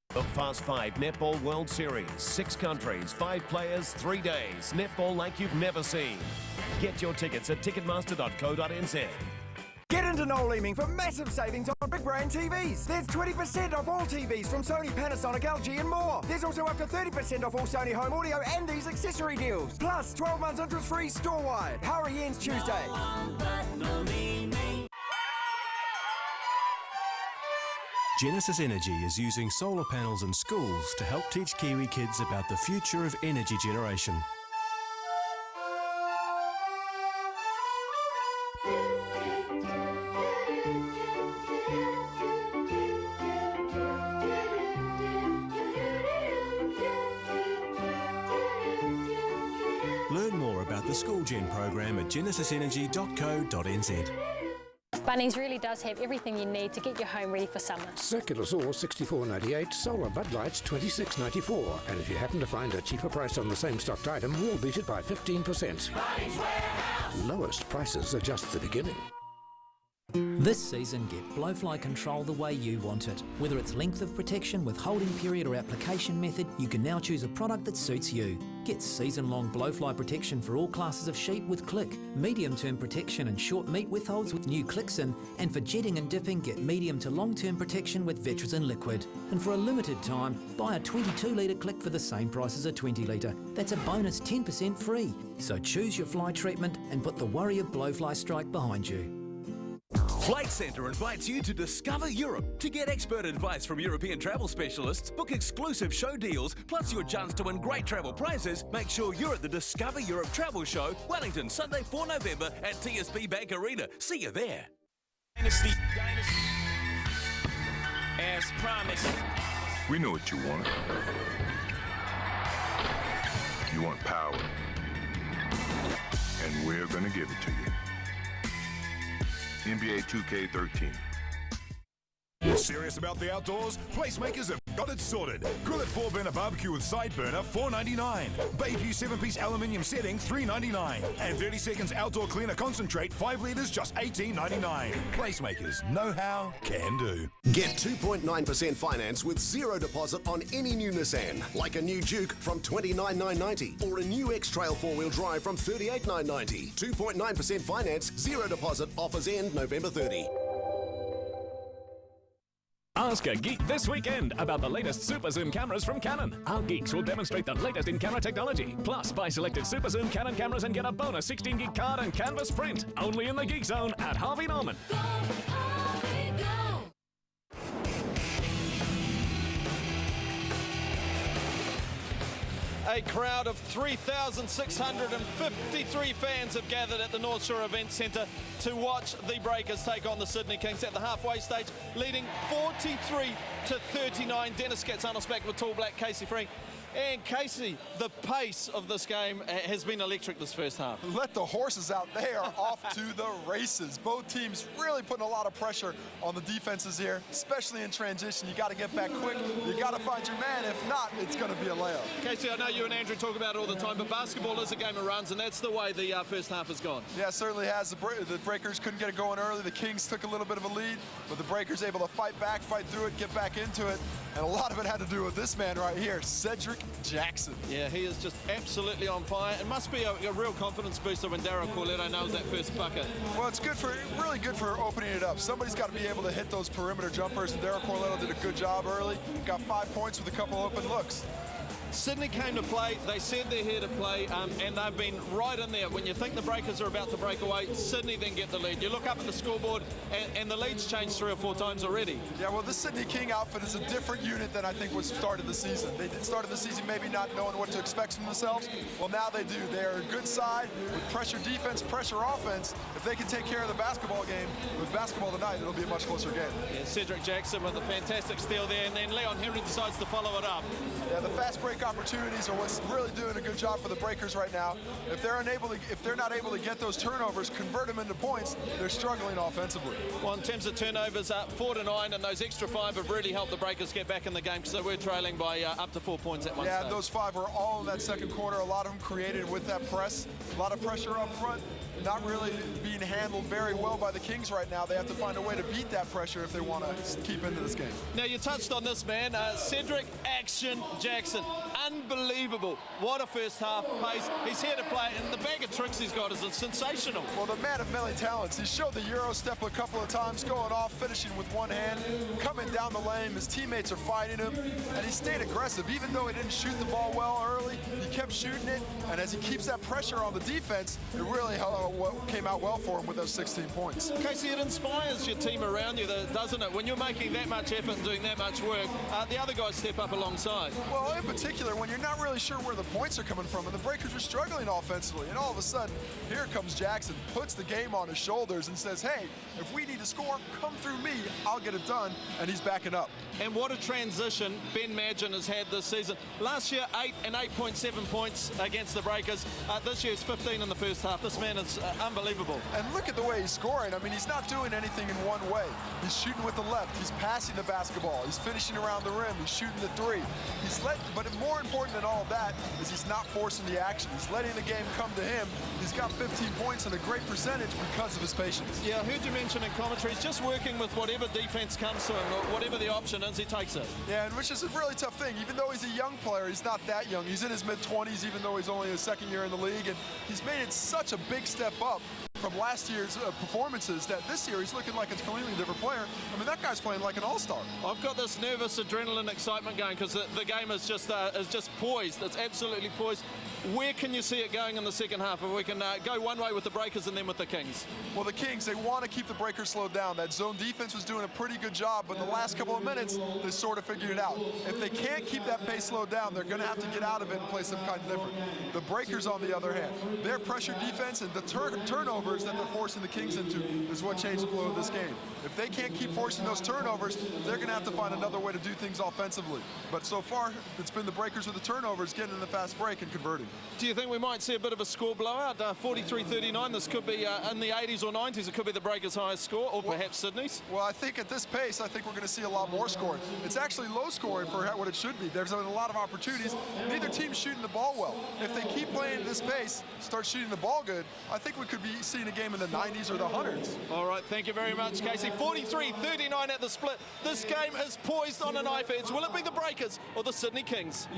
The Fast 5 Netball World Series, 6 countries, 5 players, 3 days. Netball like you've never seen. Get your tickets at ticketmaster.co.nz. Get into Noel Leeming for massive savings on big brand TVs. There's 20% off all TVs from Sony, Panasonic, LG and more. There's also up to 30% off all Sony home audio and these accessory deals. Plus 12 months interest free store-wide. Hurry ends Tuesday. Genesis Energy is using solar panels in schools to help teach Kiwi kids about the future of energy generation. Learn more about the School Gen program at genesisenergy.co.nz. Bunnings really does have everything you need to get your home ready for summer. Circular Saw $64.98, solar Bud Lights $26.94. And if you happen to find a cheaper price on the same stocked item, we'll beat it by 15%. Lowest prices are just the beginning. This season, get blowfly control the way you want it. Whether it's length of protection, withholding period or application method, you can now choose a product that suits you. Get season-long blowfly protection for all classes of sheep with Click, medium-term protection and short meat withholds with new Clicksin, and for jetting and dipping, get medium to long-term protection with Vetrazin Liquid. And for a limited time, buy a 22-litre Click for the same price as a 20-litre. That's a bonus 10% free. So choose your fly treatment and put the worry of blowfly strike behind you. Flight Centre invites you to discover Europe. To get expert advice from European travel specialists, book exclusive show deals, plus your chance to win great travel prizes, make sure you're at the Discover Europe Travel Show, Wellington, Sunday 4 November at TSB Bank Arena. See you there. Dynasty. As promised. We know what you want. You want power. And we're gonna give it to you. NBA 2K13. Serious about the outdoors? Placemakers have got it sorted. Grill it 4-burner barbecue with side burner, $4.99. Bayview 7-piece aluminium setting, $3.99. And 30 seconds outdoor cleaner concentrate, 5 litres, just $18.99. Placemakers, know how, can do. Get 2.9% finance with zero deposit on any new Nissan, like a new Duke from $29,990 or a new X-Trail 4-wheel drive from $38,990. 2.9% finance, zero deposit, offers end November 30. Ask a geek this weekend about the latest Super Zoom cameras from Canon. Our geeks will demonstrate the latest in camera technology. Plus, buy selected Super Zoom Canon cameras and get a bonus 16-gig card and canvas print. Only in the Geek Zone at Harvey Norman. A crowd of 3,653 fans have gathered at the North Shore Event Centre to watch the Breakers take on the Sydney Kings at the halfway stage, leading 43-39. Dennis Katsanos back with Tall Black, Casey Free. And Casey, the pace of this game has been electric this first half. Let the horses out. They are off to the races. Both teams really putting a lot of pressure on the defenses here, especially in transition. You got to get back quick. You got to find your man. If not, it's going to be a layup. Casey, I know you and Andrew talk about it all the time, but basketball is a game of runs, and that's the way the first half has gone. Yeah, it certainly has. The Breakers couldn't get it going early. The Kings took a little bit of a lead, but the Breakers able to fight back, fight through it, get back into it. And a lot of it had to do with this man right here, Cedric Jackson. Yeah, he is just absolutely on fire. It must be a real confidence booster when Darryl Corletto nails that first bucket. Well, it's really good for opening it up. Somebody's got to be able to hit those perimeter jumpers, and Darryl Corletto did a good job early. Got 5 points with a couple open looks. Sydney came to play, they said they're here to play, and they've been right in there. When you think the Breakers are about to break away, Sydney then get the lead. You look up at the scoreboard, and the lead's changed 3 or 4 times already. Yeah, well, this Sydney King outfit is a different unit than I think was started the season. They started the season maybe not knowing what to expect from themselves. Well, now they do. They are a good side with pressure defense, pressure offense. If they can take care of the basketball game with basketball tonight, it'll be a much closer game. Yeah, Cedric Jackson with a fantastic steal there, and then Leon Henry decides to follow it up. Yeah, the fast break opportunities are what's really doing a good job for the Breakers right now. If they're not able to get those turnovers, convert them into points, they're struggling offensively. Well, in terms of turnovers, 4 to 9, and those extra 5 have really helped the Breakers get back in the game because they were trailing by up to 4 points at one stage. Yeah, those 5 were all in that second quarter. A lot of them created with that press. A lot of pressure up front. Not really being handled very well by the Kings right now. They have to find a way to beat that pressure if they want to keep into this game. Now, you touched on this, man. Cedric Action Jackson. Unbelievable. What a first half pace. He's here to play, and the bag of tricks he's got is sensational. Well, the man of many talents. He showed the Euro step a couple of times, going off, finishing with one hand, coming down the lane. His teammates are fighting him, and he stayed aggressive. Even though he didn't shoot the ball well early, he kept shooting it, and as he keeps that pressure on the defense, it really came out well for him with those 16 points. Casey, it inspires your team around you, doesn't it? When you're making that much effort and doing that much work, the other guys step up alongside. Well, in particular, when you're not really sure where the points are coming from, and the Breakers are struggling offensively, and all of a sudden, here comes Jackson, puts the game on his shoulders and says, hey, if we need to score, come through me, I'll get it done, and he's backing up. And what a transition Ben Madgen has had this season. Last year, 8 and 8.7 points against the Breakers. This year, it's 15 in the first half. This man is unbelievable. And look at the way he's scoring. I mean, he's not doing anything in one way. He's shooting with the left. He's passing the basketball. He's finishing around the rim. He's shooting the three. But more important than all of that is he's not forcing the action. He's letting the game come to him. He's got 15 points and a great percentage because of his patience. Yeah, I heard you mention in commentary, he's just working with whatever defense comes to him, or whatever the option is, he takes it. Yeah, and which is a really tough thing. Even though he's a young player, he's not that young. He's in his mid-20s, even though he's only his second year in the league, and he's made it such a big step up from last year's performances that this year he's looking like a completely different player. I mean, that guy's playing like an all-star. I've got this nervous adrenaline excitement going because the game is just poised. It's absolutely poised. Where can you see it going in the second half? If we can go one way with the Breakers and then with the Kings. Well, the Kings, they want to keep the Breakers slowed down. That zone defense was doing a pretty good job, but the last couple of minutes, they sort of figured it out. If they can't keep that pace slowed down, they're going to have to get out of it and play some kind of different. The Breakers, on the other hand, their pressure defense and the turnovers that they're forcing the Kings into is what changed the flow of this game. If they can't keep forcing those turnovers, they're going to have to find another way to do things offensively. But so far, it's been the Breakers with the turnovers getting in the fast break and converting. Do you think we might see a bit of a score blowout? 43-39, this could be in the 80s or 90s. It could be the Breakers' highest score, or perhaps Sydney's. Well, I think at this pace, I think we're going to see a lot more scoring. It's actually low scoring for what it should be. There's been a lot of opportunities. Neither team's shooting the ball well. If they keep playing at this pace, start shooting the ball good, I think we could be seeing a game in the 90s or the 100s. All right, thank you very much, Casey. 43-39 at the split. This game is poised on a knife edge. Will it be the Breakers or the Sydney Kings?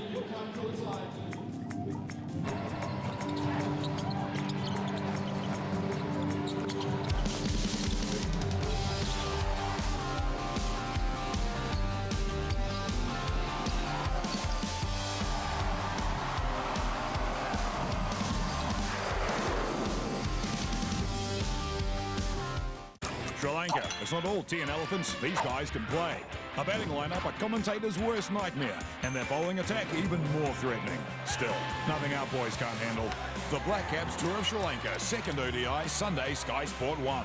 Sri Lanka, it's not all tea and elephants. These guys can play. A batting lineup a commentator's worst nightmare, and their bowling attack even more threatening. Still, nothing our boys can't handle. The Black Caps tour of Sri Lanka, second ODI, Sunday, Sky Sport 1.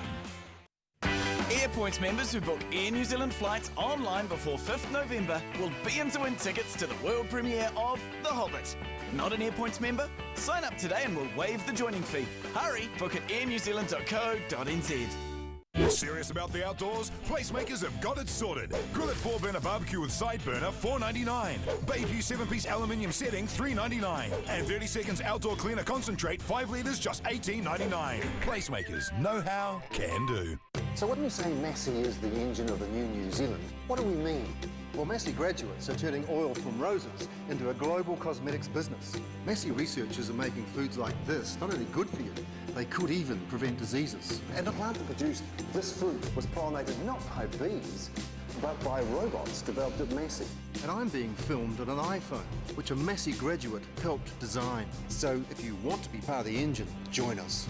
Airpoints members who book Air New Zealand flights online before 5th November will be in to win tickets to the world premiere of The Hobbit. Not an Airpoints member? Sign up today and we'll waive the joining fee. Hurry, book at airnewzealand.co.nz. Serious about the outdoors? Placemakers have got it sorted. Grill it 4-burner barbecue with side burner, $4.99. Bayview 7-piece aluminium setting, $3.99. And 30 seconds outdoor cleaner concentrate, 5 litres, just $18.99. Placemakers, know how, can do. So when we say Massey is the engine of the new New Zealand, what do we mean? Well, Massey graduates are turning oil from roses into a global cosmetics business. Massey researchers are making foods like this not only good for you, they could even prevent diseases. And the plant that produced this fruit was pollinated not by bees, but by robots developed at Massey. And I'm being filmed on an iPhone, which a Massey graduate helped design. So if you want to be part of the engine, join us.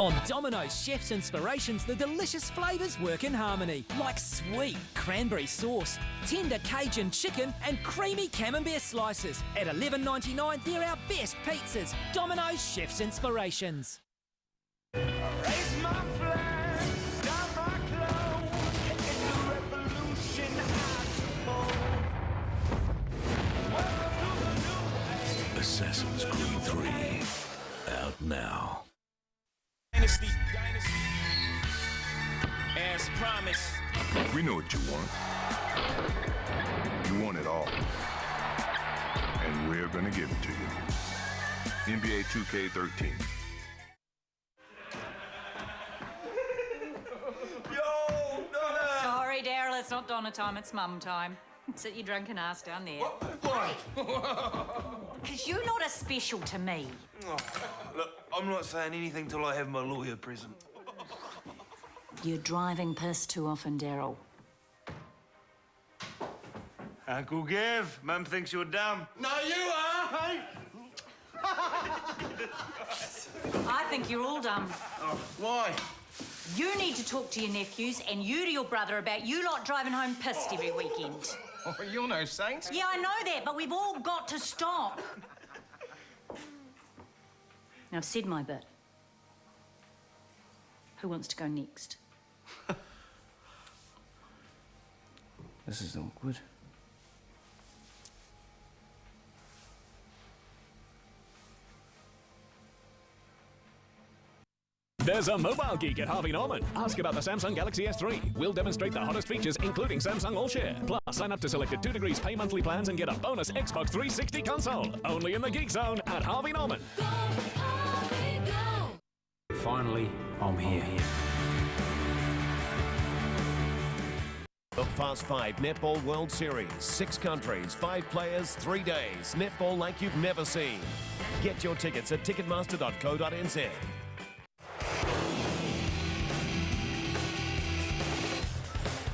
On Domino's Chef's Inspirations, the delicious flavours work in harmony, like sweet cranberry sauce, tender Cajun chicken and creamy camembert slices. At $11.99, they're our best pizzas. Domino's Chef's Inspirations. Raise my flag, down my clothes. It's a revolution, I suppose. promise. We know what you want. You want it all. And we're gonna give it to you. NBA 2K13. Sorry, Daryl, it's not Donna time, it's mum time. Sit your drunken ass down there. Why? Because you're not as special to me. Oh, look, I'm not saying anything till I have my lawyer present. You're driving piss too often, Daryl. Uncle Gav, Mum thinks you're dumb. No, you are, hey? I think you're all dumb. Oh, why? You need to talk to your nephews and you to your brother about you lot driving home pissed every weekend. Oh, you're no saint. Yeah, I know that, but we've all got to stop. Now, I've said my bit. Who wants to go next? This is awkward. There's a mobile geek at Harvey Norman. Ask about the Samsung Galaxy S3. We'll demonstrate the hottest features, including Samsung All Share. Plus, sign up to selected 2 Degrees pay monthly plans and get a bonus Xbox 360 console. Only in the Geek Zone at Harvey Norman. Finally, I'm here. The Fast 5 Netball World Series. 6 countries, 5 players, 3 days. Netball like you've never seen. Get your tickets at ticketmaster.co.nz.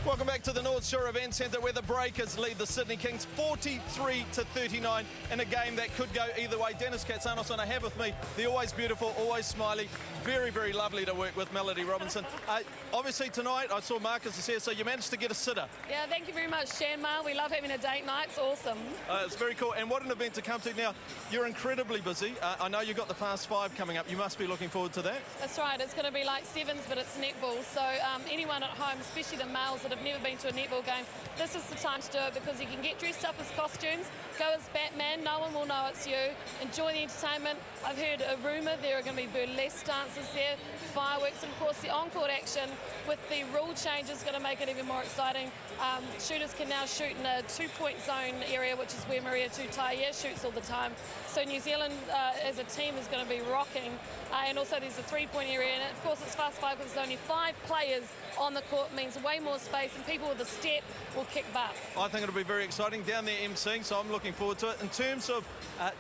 Welcome back to the North Shore Event Centre where the Breakers lead the Sydney Kings 43-39 in a game that could go either way. Dennis Katsanos and I have with me the always beautiful, always smiley, very, very lovely to work with Melody Robinson. Obviously tonight I saw Marcus is here, so you managed to get a sitter. Yeah, thank you very much, Shanmar. We love having a date night. It's awesome. It's very cool. And what an event to come to. Now, you're incredibly busy. I know you've got the Fast 5 coming up. You must be looking forward to that. That's right. It's going to be like sevens, but it's netball. So anyone at home, especially the males that have never been to a netball game, this is the time to do it because you can get dressed up as costumes, go as Batman, no one will know it's you, enjoy the entertainment. I've heard a rumour there are going to be burlesque dancers there, fireworks, and of course the on-court action with the rule changes going to make it even more exciting. Shooters can now shoot in a 2-point zone area, which is where Maria Tutaia shoots all the time. So New Zealand as a team is going to be rocking. And also there's a 3-point area, and of course it's Fast 5 because there's only 5 players on the court, means way more space, and people with a step will kick butt. I think it'll be very exciting down there emceeing, so I'm looking forward to it. In terms of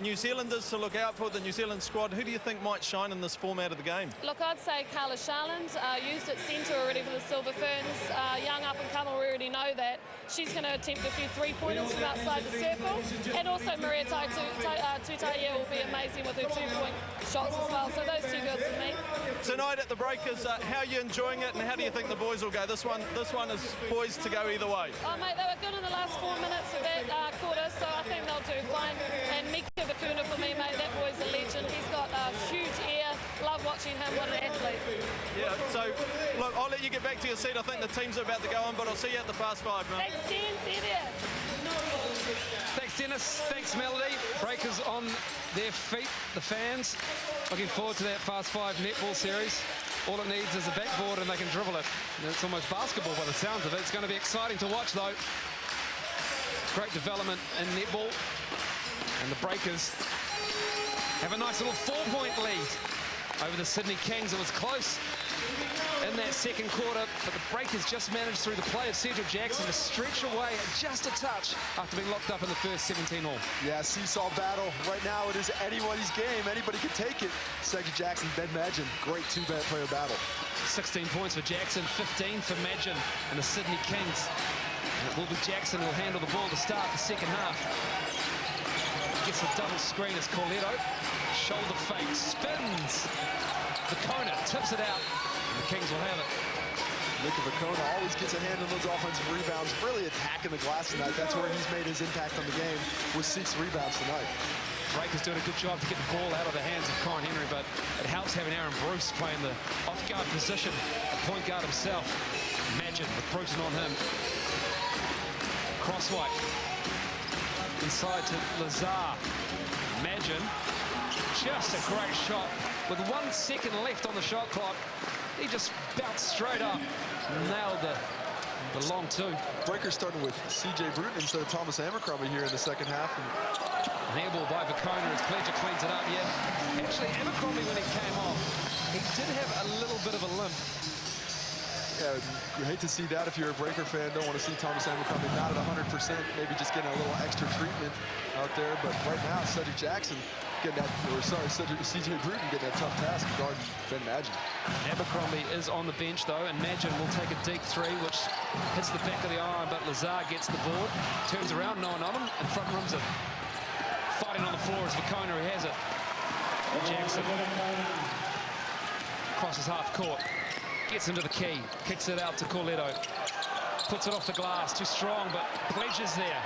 New Zealanders to look out for, the New Zealand squad, who do you think might shine in this format of the game? Look, I'd say Carla Sharland, used at centre already for the Silver Ferns, young up-and-comer, we already know that. She's going to attempt a few 3-pointers from outside the circle, and also Maria Tutaia will be amazing with her 2-point shots as well, so those 2 girls for me. Tonight at the Breakers, how are you enjoying it, and how do you think the boys will go? This one is poised to go either way. Oh, mate, they were good in the last 4 minutes of that quarter, so I think they'll do fine. And Mika Vakuna for me, mate, that boy's a legend. He's got a huge ear. Love watching him. What an athlete. Yeah, so, look, I'll let you get back to your seat. I think the teams are about to go on, but I'll see you at the Fast 5, mate. Thanks, Dan. See you there. Thanks, Dennis. Thanks, Melody. Breakers on their feet, the fans. Looking forward to that Fast 5 netball series. All it needs is a backboard and they can dribble it. And it's almost basketball by the sounds of it. It's going to be exciting to watch, though. Great development in netball. And the Breakers have a nice little 4-point lead over the Sydney Kings. It was close in that second quarter, but the Breakers just managed through the play of Cedric Jackson to stretch away just a touch after being locked up in the first 17 all. Yeah, seesaw battle. Right now it is anybody's game. Anybody can take it. Cedric Jackson, Ben Madgen, great 2-player battle. 16 points for Jackson, 15 for Madgen and the Sydney Kings. And it will be Jackson who will handle the ball to start the second half. Gets a double screen as Corletto. Shoulder fake, spins. Vakuna tips it out. The Kings will have it. Mika Vakuna always gets a hand on those offensive rebounds, really attacking the glass tonight. That's where he's made his impact on the game with 6 rebounds tonight. Breakers doing a good job to get the ball out of the hands of Corin Henry, but it helps having Aaron Bruce playing the off-guard position, the point guard himself. Madgen with Bruce on him. Crosswhite. Inside to Lazar. Madgen. Just a great shot. With 1 second left on the shot clock, he just bounced straight up nailed the long two. Breakers starting with C.J. Bruton instead of Thomas Abercrombie here in the second half. An air ball by Vacona as Pledger cleans it up. Yeah, actually Abercrombie, when he came off, he did have a little bit of a limp. Yeah, you hate to see that if you're a Breaker fan. Don't want to see Thomas Abercrombie not at 100%, maybe just getting a little extra treatment out there. But right now, Cedric Jackson getting that, or sorry, C.J. Bruton getting that tough task guarding Ben Madgen. Abercrombie is on the bench though, and Madgen will take a deep three, which hits the back of the iron, but Lazar gets the board, turns around, no one on him, and front rims it. Fighting on the floor is Vacona who has it. Jackson crosses half court. Gets into the key, kicks it out to Corletto. Puts it off the glass, too strong, but Pledger's there.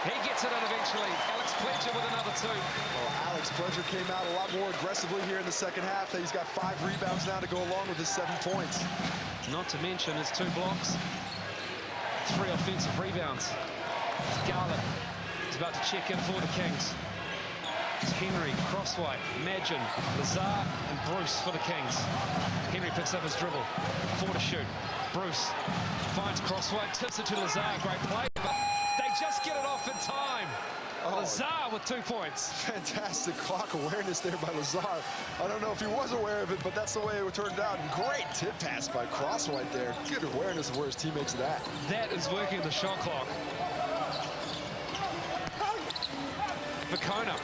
He gets it in eventually. Alex Pledger with another two. Well, Alex Pledger came out a lot more aggressively here in the second half. He's got 5 rebounds now to go along with his 7 points. Not to mention his 2 blocks, 3 offensive rebounds. Garland is about to check in for the Kings. It's Henry, Crosswhite, Madgen, Lazar, and Bruce for the Kings. Henry picks up his dribble. 4 to shoot. Bruce finds Crosswhite, tips it to Lazar. Great play, but they just get it off in time. Lazar with 2 points. Fantastic clock awareness there by Lazar. I don't know if he was aware of it, but that's the way it turned out. And great tip pass by Crosswhite there. Good awareness of where his teammates are at. That is working the shot clock. Vacona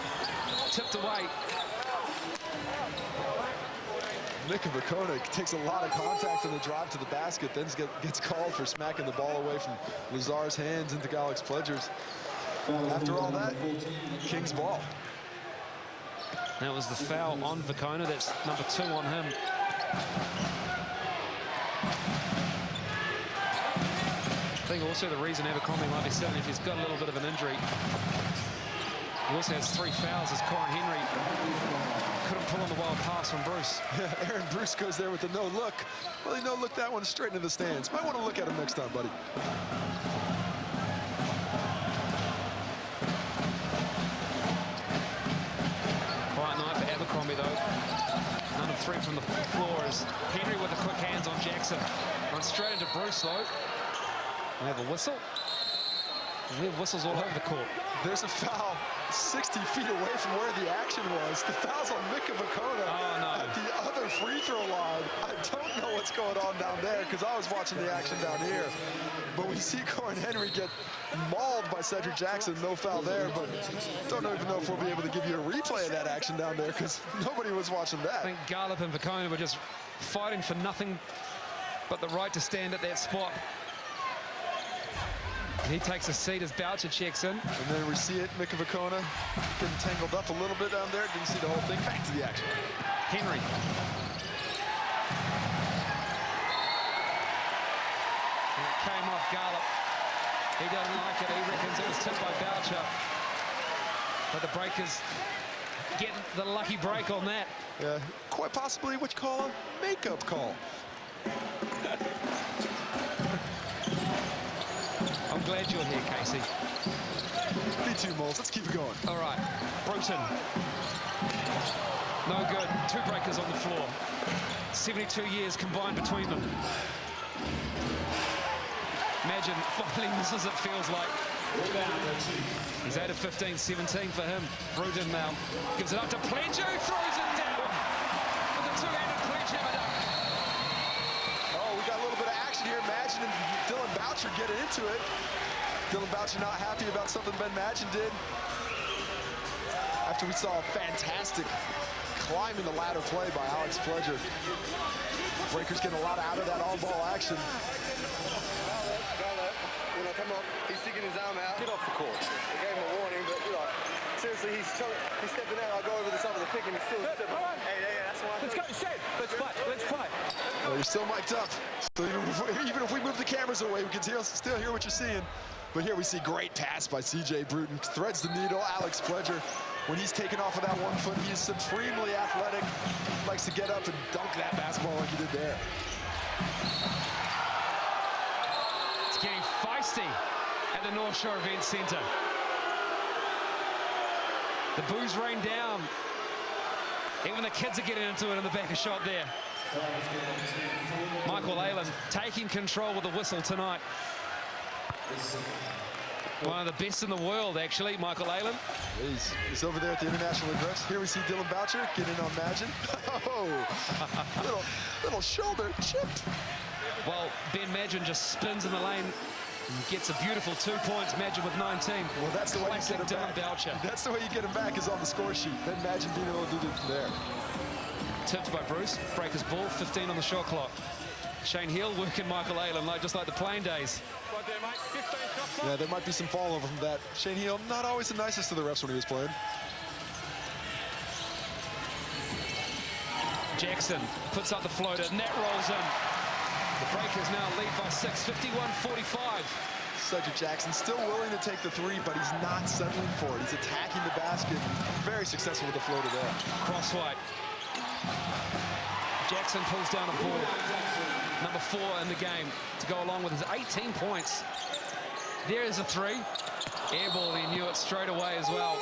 tipped away. Mika Vacona takes a lot of contact on the drive to the basket, then gets called for smacking the ball away from Lazar's hands into Alex Pledger's. After all that, Kings ball. That was the foul on Vacona. That's number 2 on him. I think also the reason Abercrombie might be 7 if he's got a little bit of an injury. He also has 3 fouls as Corin Henry couldn't pull on the wild pass from Bruce. Yeah, Aaron Bruce goes there with the no look. Well, he no look that one straight into the stands. Might want to look at him next time, buddy. Quiet night for Abercrombie though. None of 3 from the floor as Henry with the quick hands on Jackson. Runs straight into Bruce though. We have a whistle. And we have whistles all over the court. There's a foul 60 feet away from where the action was. The foul's on Mika Vacona at the other free throw line. I don't know what's going on down there because I was watching the action down here. But we see Corin Henry get mauled by Cedric Jackson. No foul there, but don't even know if we'll be able to give you a replay of that action down there because nobody was watching that. I think Garlip and Vacona were just fighting for nothing but the right to stand at that spot. And he takes a seat as Boucher checks in. And then we see it, Mika Vacona getting tangled up a little bit down there. Didn't see the whole thing. Back to the action. Henry. And it came off Garlip. He doesn't like it. He reckons it was tipped by Boucher. But the Breakers get the lucky break on that. Yeah, quite possibly what you call a makeup call. I'm glad you're here, Casey. Me too, Moles. Let's keep it going. All right, Bruton. No good. 2 Breakers on the floor. 72 years combined between them. Imagine finally misses, it feels like. He's 8 of 15, 17 for him. Bruton now gives it up to Pledger, who throws it down. With a 2-handed Pledger. Oh, we got a little bit of action here. Madgen and Dylan Boucher getting into it. Dylan Boucher not happy about something Ben Madgen did. After we saw a fantastic climbing the ladder play by Alex Pledger. Breakers getting a lot out of that all-ball action. Come on, he's sticking his arm out. Get off the court. I gave him a warning, but seriously, he's stepping out. I go over the top of the pick and he's still stepping. Hey, that's what I think. Let's go, Shane. Let's play. Well, you're still mic'd up. So even if we move the cameras away, we can still hear what you're seeing. But here we see great pass by C.J. Bruton. Threads the needle. Alex Pledger, when he's taken off of that 1 foot, he is supremely athletic. Likes to get up and dunk that basketball like he did there. It's getting feisty at the North Shore Event Centre. The boos rain down. Even the kids are getting into it in the back of shot there. Michael Aylan taking control with the whistle tonight. One of the best in the world, actually, Michael Aylan. He's over there at the international address. Here we see Dylan Boucher get in on Magin. Oh, little shoulder chip. Well, Ben Magin just spins in the lane and gets a beautiful 2 points. Magin with 19. Well, that's the way you get him Dylan back. Boucher. That's the way you get him back, is on the score sheet. Ben Magin being able to do it from there. Tipped by Bruce. Breakers ball, 15 on the shot clock. Shane Hill working Michael Aylan just like the playing days. Yeah, there might be some fall over from that. Shane Hill, not always the nicest to the refs when he was playing. Jackson puts up the floater. Net rolls in. The Breakers now lead by 6, 51-45. Cedric Jackson still willing to take the three, but he's not settling for it. He's attacking the basket. Very successful with the floater there. Cross-white. Jackson pulls down a ball. Number 4 in the game to go along with his 18 points. There is a three. Air ball, he knew it straight away as well.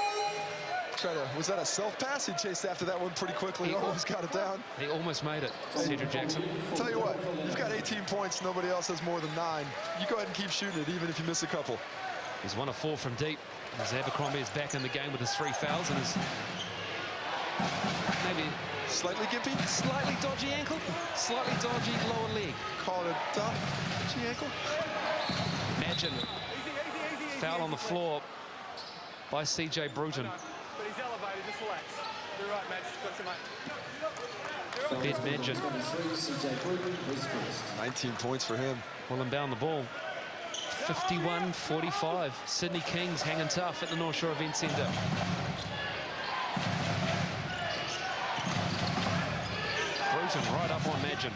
Was that a self-pass? He chased after that one pretty quickly. He almost got it down. He almost made it, Cedric Jackson. Tell you what, you've got 18 points. Nobody else has more than 9. You go ahead and keep shooting it, even if you miss a couple. He's 1 of 4 from deep. As Abercrombie is back in the game with his 3 fouls and his maybe slightly gimpy, slightly dodgy ankle, slightly dodgy lower leg. Call it a dodgy ankle. Imagine foul on the floor by CJ Bruton. But he's elevated, just relax. You're right, Matt. Ben Magin. 19 points for him. Will inbound the ball. 51-45. Sydney Kings hanging tough at the North Shore Event Centre. Bruton right up on Magin.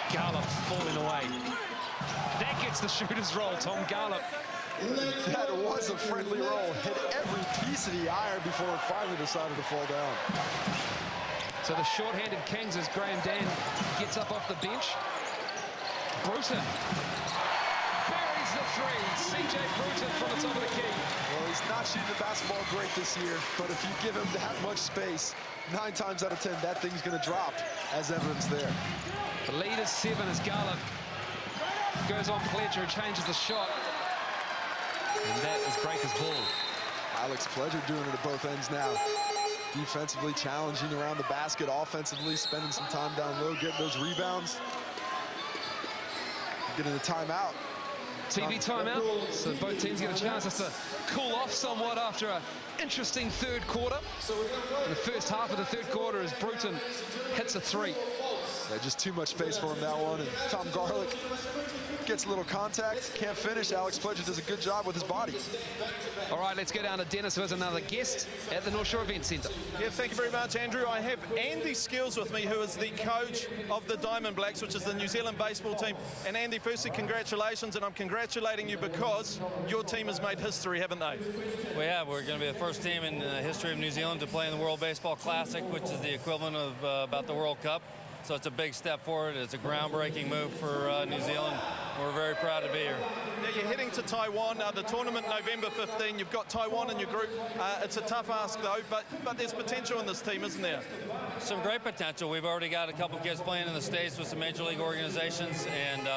Garlop falling away. That gets the shooter's roll, Tom Garlop. That was a friendly roll. Hit every piece of the iron before it finally decided to fall down. So the short-handed Kings as Graham Dan gets up off the bench. Bruton buries the three. CJ Bruton from the top of the key. Well, he's not shooting the basketball great this year, but if you give him that much space, 9 times out of 10, that thing's going to drop, as evidence there. The lead is 7 as Garlop goes on Pledger, changes the shot. And that is Breakers ball. Alex Pledger doing it at both ends now. Defensively challenging around the basket, offensively spending some time down low, getting those rebounds. Getting a timeout. TV timeout, so both teams get a chance just to cool off somewhat after an interesting third quarter. In the first half of the third quarter as Bruton hits a three. Yeah, just too much space for him that one, and Tom Garlick gets a little contact, can't finish. Alex Pledger does a good job with his body. All right, let's go down to Dennis, who has another guest at the North Shore Event Centre. Yeah, thank you very much, Andrew. I have Andy Skills with me, who is the coach of the Diamond Blacks, which is the New Zealand baseball team. And Andy, firstly, congratulations, and I'm congratulating you because your team has made history, haven't they? We have. We're going to be the first team in the history of New Zealand to play in the World Baseball Classic, which is the equivalent of about the World Cup. So it's a big step forward. It's a groundbreaking move for New Zealand. We're very proud to be here. Now you're heading to Taiwan, the tournament November 15. You've got Taiwan in your group. It's a tough ask though, but there's potential in this team, isn't there? Some great potential. We've already got a couple kids playing in the States with some major league organizations, and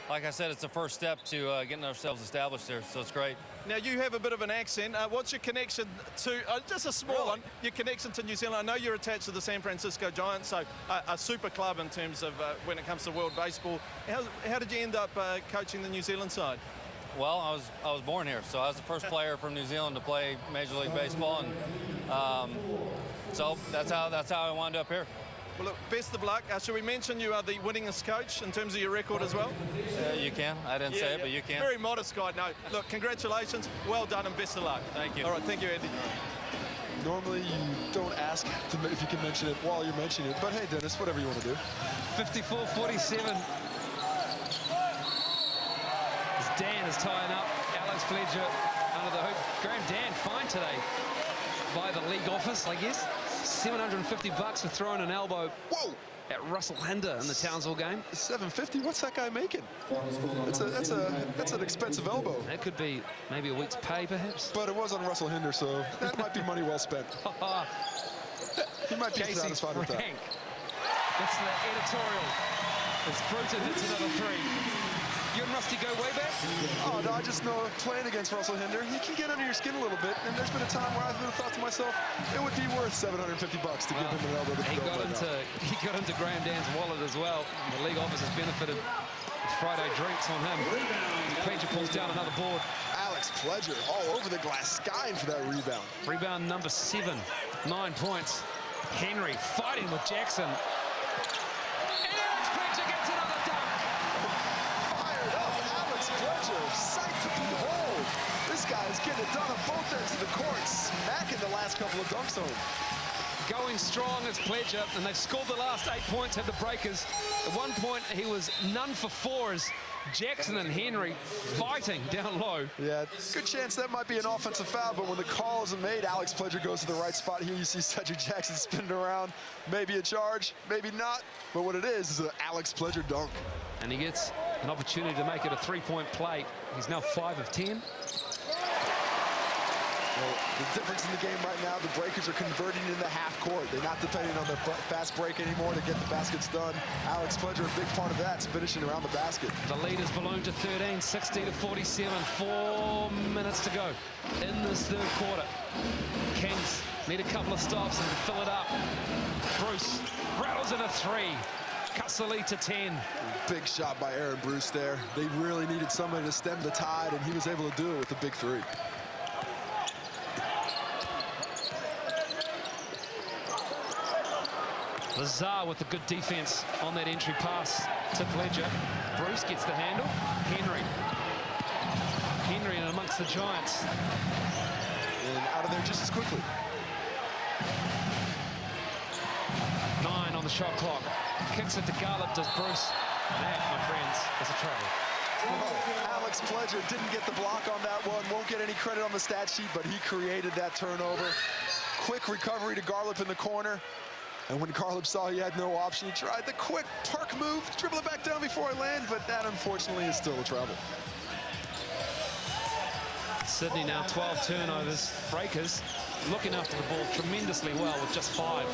like I said, it's the first step to getting ourselves established there, so it's great. Now, you have a bit of an accent. What's your connection to, just a small one, your connection to New Zealand? I know you're attached to the San Francisco Giants, so a super club in terms of when it comes to world baseball. How did you end up coaching the New Zealand side? Well, I was born here, so I was the first player from New Zealand to play Major League Baseball, and so that's how I wound up here. Well, look, best of luck. Should we mention you are the winningest coach in terms of your record as well? You can. I didn't say it, but you can. Very modest guy. No, look, congratulations. Well done and best of luck. Thank you. All right, thank you, Andy. Normally, you don't ask if you can mention it while you're mentioning it, but hey, Dennis, whatever you want to do. 54-47. As Dan is tying up Alex Pledger under the hoop. Graham Dan fined today by the league office, I guess. $750 for throwing an elbow. Whoa! at Russell Hinder in the Townsville game. 750. What's that guy making? That's an expensive elbow. That could be maybe a week's pay, perhaps. But it was on Russell Hinder, so that might be money well spent. He might be satisfied with that. That's the editorial. As Bruton hits another three. You and Rusty go way back? Oh, no, I just know playing against Russell Hinder, he can get under your skin a little bit. And there's been a time where I've thought to myself, it would be worth $750 to give him an elbow. He got into Graham Dan's wallet as well. The league office has benefited with Friday drinks on him. Pledger pulls down another board. Alex Pledger all over the glass, skying for that rebound. Rebound number 7, 9 points. Henry fighting with Jackson. And Alex Pledger gets another dunk. Fired up, Alex Pledger, sight to behold. This guy is getting it done on both ends of the court, smacking the last couple of dunks home. Going strong as Pledger, and they've scored the last 8 points, had the breakers. At one point, he was none for 4 as Jackson and Henry fighting down low. Yeah, good chance that might be an offensive foul, but when the call isn't made, Alex Pledger goes to the right spot. Here you see Cedric Jackson spinning around. Maybe a charge, maybe not, but what it is an Alex Pledger dunk. And he gets an opportunity to make it a 3-point play. He's now 5 of 10. Well, the difference in the game right now, the breakers are converting into half court. They're not depending on their fast break anymore to get the baskets done. Alex Pledger, a big part of that, is finishing around the basket. The lead has ballooned to 13, 60-47, 4 minutes to go in this third quarter. Kings need a couple of stops and fill it up. Bruce rattles in a 3, cuts the lead to 10. Big shot by Aaron Bruce there. They really needed somebody to stem the tide, and he was able to do it with the big 3. Lazar with the good defense on that entry pass to Pledger. Bruce gets the handle. Henry in amongst the Giants. And out of there just as quickly. 9 on the shot clock. Kicks it to Garlip, does Bruce. That, my friends, is a trouble. Oh, Alex Pledger didn't get the block on that one. Won't get any credit on the stat sheet, but he created that turnover. Quick recovery to Garlip in the corner. And when Garlip saw he had no option, he tried the quick perk move, dribble it back down before I land, but that unfortunately is still a travel. Sydney now 12 turnovers. Breakers looking after the ball tremendously well with just 5.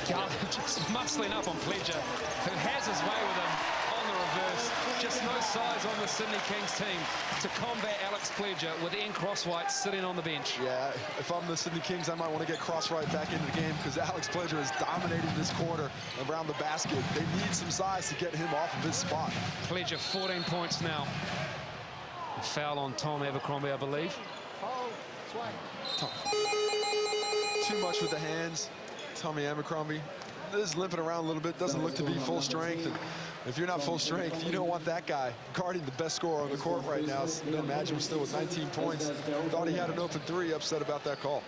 Garlip just muscling up on Pledger, who has his way with him on the reverse. Just no size on the Sydney Kings team to combat Alex Pledger with Ian Crosswhite sitting on the bench. Yeah, if I'm the Sydney Kings, I might want to get Crosswhite back into the game because Alex Pledger is dominating this quarter around the basket. They need some size to get him off of his spot. Pledger 14 points now. A foul on Tom Abercrombie, I believe. Too much with the hands. Tommy Abercrombie is limping around a little bit, doesn't look to be full strength. And if you're not full strength, you don't want that guy guarding the best scorer on the court right now. Ben Madgen was still with 19 points. Thought he had an open 3, upset about that call.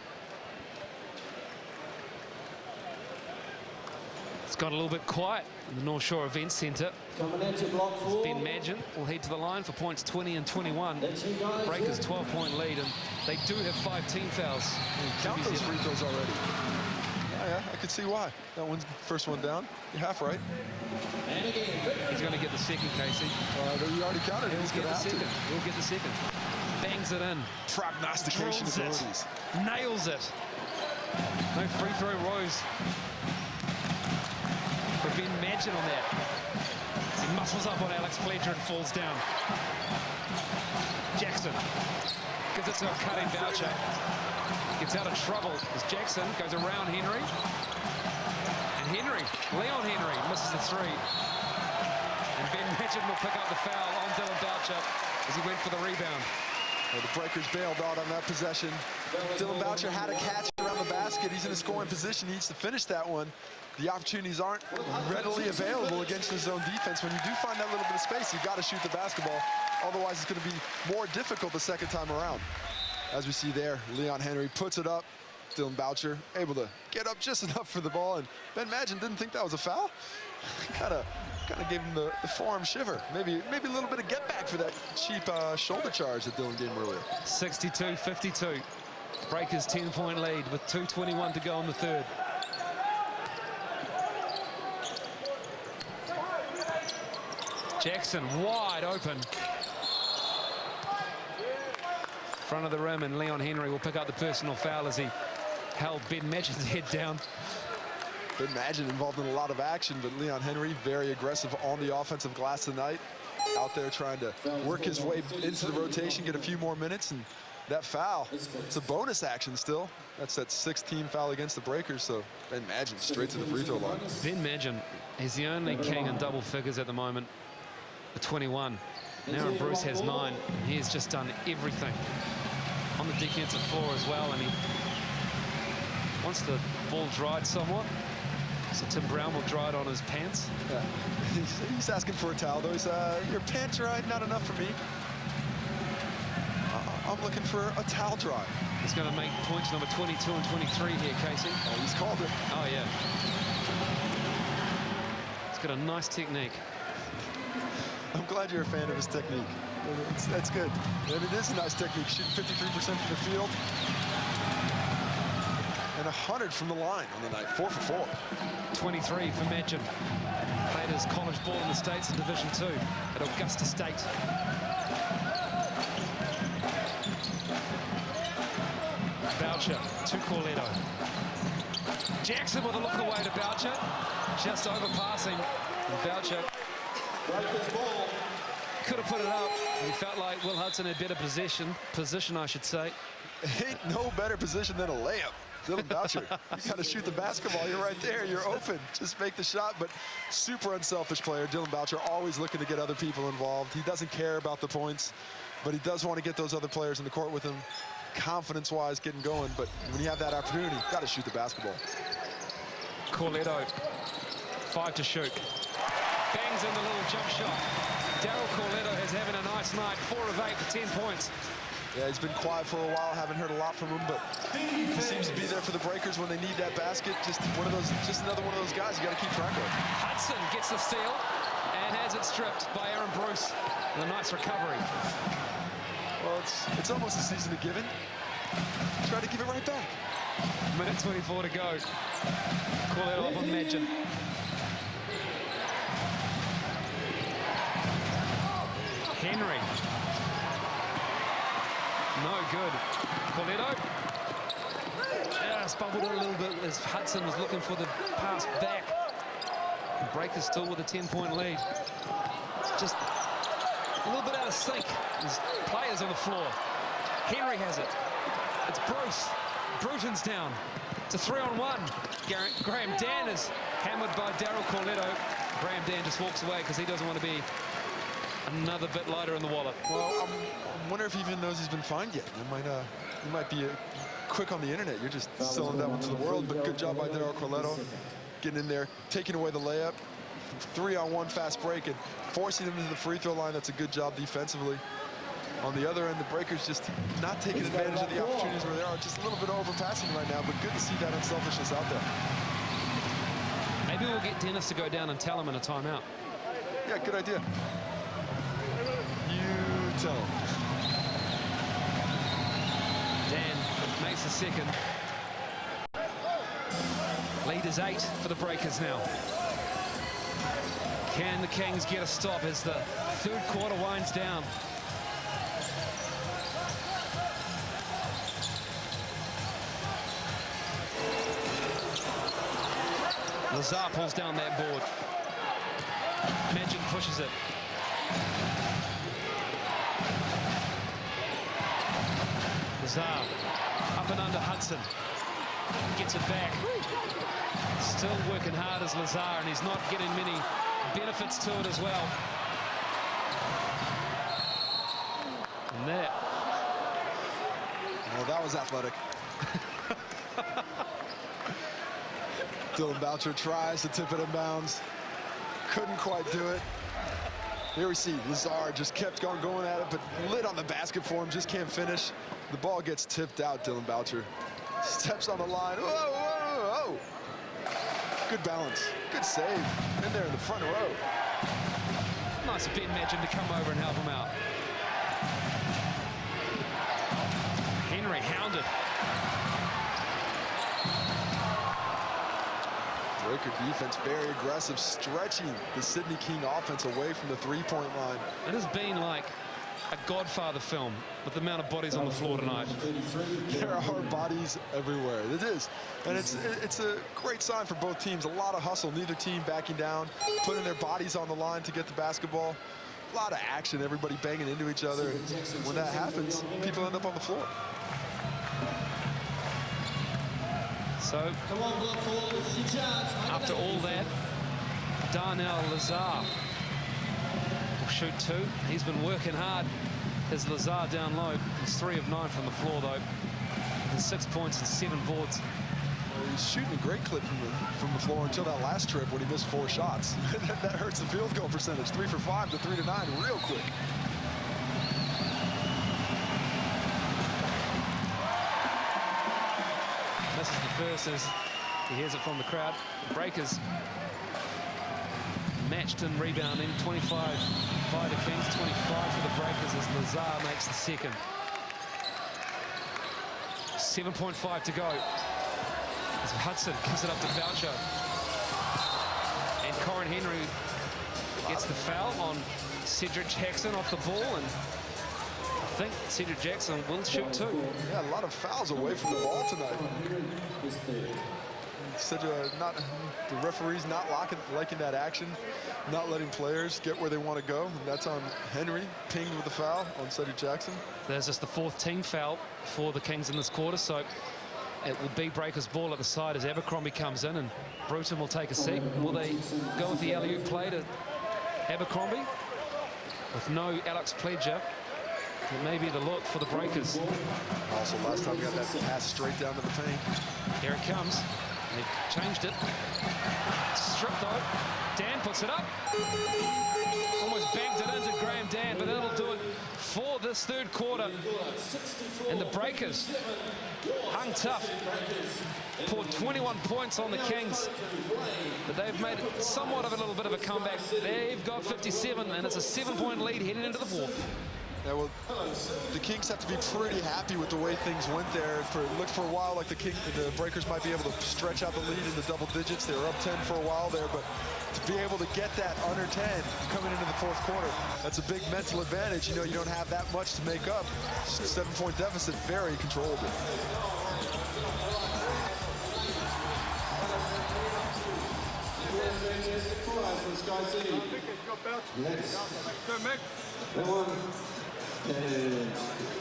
It's got a little bit quiet in the North Shore Events Centre. Ben Madgen will head to the line for points 20 and 21. Breakers 12-point lead, and they do have 5 team fouls. Count those free throws already. Yeah, I could see why. That one's first one down. You're half right. He's going to get the second, Casey. You already counted. He's going to have to. He'll get the second. Bangs it in. Prognostication abilities. Nails it. No free throw rows for Ben Madgen on that. He muscles up on Alex Pledger and falls down. Jackson gives it to a cutting Boucher. Gets out of trouble as Jackson goes around Henry. And Leon Henry misses the 3. And Ben Madgen will pick up the foul on Dylan Boucher as he went for the rebound. Well, the Breakers bailed out on that possession. Dylan Boucher had a catch around the basket. He's in a scoring position. He needs to finish that one. The opportunities aren't readily available against his zone defense. When you do find that little bit of space, you've got to shoot the basketball. Otherwise, it's going to be more difficult the second time around. As we see there, Leon Henry puts it up. Dylan Boucher able to get up just enough for the ball, and Ben Madgen didn't think that was a foul. kind of gave him the forearm shiver. Maybe a little bit of get back for that cheap shoulder charge that Dylan gave him earlier. 62-52. Breakers 10-point lead with 2:21 to go in the third. Jackson wide open. Front of the rim, and Leon Henry will pick up the personal foul as he held Ben Madgen's head down. Ben Madgen involved in a lot of action, but Leon Henry very aggressive on the offensive glass tonight. Out there trying to work his way into the rotation, get a few more minutes, and that foul, it's a bonus action still. That's that 6th-team foul against the Breakers, so Ben Madgen straight to the free throw line. Ben Madgen is the only king in double figures at the moment, at 21. Now Bruce has 9. He has just done everything on the defensive floor as well, and he wants the ball dried somewhat. So Tim Brown will dry it on his pants. Yeah. He's asking for a towel, though. He's, your pants dried, not enough for me. I'm looking for a towel dry. He's going to make points number 22 and 23 here, Casey. Oh, he's called it. Oh, yeah. He's got a nice technique. I'm glad you're a fan of his technique. That's good. And it is a nice technique, shooting 53% from the field. And 100 from the line on the night, 4 for 4. 23 for Madgen. Played his college ball in the States in Division II at Augusta State. Boucher to Corletto. Jackson with a look away to Boucher. Just overpassing. And Boucher could have put it up. He felt like Will Hudson had better position, I should say. Ain't no better position than a layup. Dylan Boucher, you got to shoot the basketball. You're right there. You're open. Just make the shot. But super unselfish player. Dylan Boucher always looking to get other people involved. He doesn't care about the points, but he does want to get those other players in the court with him, confidence-wise, getting going. But when you have that opportunity, you got to shoot the basketball. Corletto, 5 to shoot. Bangs in the little jump shot. Daryl Corletto is having a nice night. 4 of 8 for 10 points. Yeah, he's been quiet for a while. Haven't heard a lot from him, but he seems to be there for the Breakers when they need that basket. Just another one of those guys you got to keep track of. Hudson gets the steal and has it stripped by Aaron Bruce. And a nice recovery. Well, it's almost a season of giving. Try to give it right back. Minute 24 to go. Call it off on Madgen. Henry. No good. Corletto. Just bubbled it a little bit as Hudson was looking for the pass back. Breakers still with a 10-point lead. It's just a little bit out of sync. There's players on the floor. Henry has it. It's Bruce. Bruton's down. It's a 3-on-1. Graham Dan is hammered by Daryl Corletto. Graham Dan just walks away because he doesn't want to be another bit lighter in the wallet. Well, I wonder if he even knows he's been fined yet. You might be quick on the internet. You're just selling that one to the world, but good job by Daryl Corletto getting in there, taking away the layup. 3-on-1 fast break and forcing him into the free throw line. That's a good job defensively. On the other end, the Breakers just not taking advantage of the opportunities where they are. Just a little bit overpassing right now, but good to see that unselfishness out there. Maybe we'll get Dennis to go down and tell him in a timeout. Yeah, good idea. You tell him. Dan makes the second. Lead is 8 for the Breakers now. Can the Kings get a stop as the third quarter winds down? Lazar pulls down that board. Madgen pushes it. Lazar up and under Hudson. Gets it back. Still working hard as Lazar, and he's not getting many benefits to it as well. And there. Well, that was athletic. Dylan Boucher tries to tip it in bounds. Couldn't quite do it. Here we see Lazar just kept going at it, but lit on the basket for him, just can't finish. The ball gets tipped out, Dylan Boucher. Steps on the line. Whoa, whoa, whoa. Good balance. Good save. In there in the front row. Nice of Ben Madgen to come over and help him out. Henry hounded. Breaker defense very aggressive, stretching the Sydney King offense away from the three-point line. It has been like a Godfather film with the amount of bodies on the floor tonight. There are bodies everywhere. It is. And it's a great sign for both teams. A lot of hustle, neither team backing down, putting their bodies on the line to get the basketball. A lot of action, everybody banging into each other. And when that happens, people end up on the floor. So, after all that, Darnell Lazar will shoot 2. He's been working hard. There's Lazar down low. He's 3 of 9 from the floor, though. With 6 points and 7 boards. Well, he's shooting a great clip from the floor until that last trip when he missed 4 shots. That hurts the field goal percentage. 3 for 5 to 3 to 9 real quick. Misses the first as he hears it from the crowd. The Breakers matched in rebounding, 25 by the Kings, 25 for the Breakers as Lazar makes the second. 7.5 to go. As Hudson gives it up to Boucher. And Corin Henry gets the foul on Cedric Jackson off the ball, and I think Cedric Jackson will shoot 2. Yeah, a lot of fouls away from the ball tonight. The referee's not liking that action, not letting players get where they want to go. And that's on Henry, pinged with the foul on Cedric Jackson. There's just the 4th team foul for the Kings in this quarter, so it will be Breakers' ball at the side as Abercrombie comes in, and Bruton will take a seat. Will they go with the alley-oop play to Abercrombie? With no Alex Pledger, it may be the look for the Breakers. Also, last time we got that pass straight down to the paint. Here it comes. They've changed it. Stripped though. Dan puts it up. Almost banked it into Graham Dan, but that'll do it for this 3rd quarter. And the Breakers hung tough. Poured 21 points on the Kings. But they've made it somewhat of a little bit of a comeback. They've got 57, and it's a 7-point lead heading into the 4th. Yeah, well, the Kings have to be pretty happy with the way things went there. It looked for a while like the Breakers might be able to stretch out the lead into double digits. They were up 10 for a while there, but to be able to get that under 10 coming into the 4th quarter, that's a big mental advantage. You know, you don't have that much to make up. 7-point deficit, very controllable.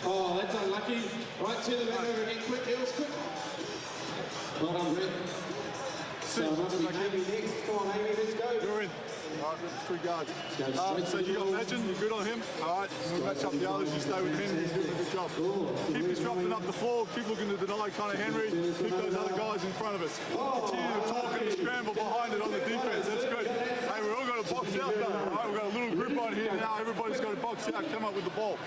Oh, that's unlucky. Right to the back over again. Quick, Hills, quick. Well done, Brett. So it must be Amy next. Come on, Amy, let's go. You're in. All right, that's 3 guards. So you got Legend, you're good on him. All right, we'll match up the others, you stay with him, he's doing a good job. Keep disrupting up the floor, keep looking to deny Conor Henry, keep those other guys in front of us. Continue to talk and scramble behind it on the defense, that's good. Hey, we've all got to box out though, all right? We've got a little group on here now, everybody's got to box out, come up with the ball.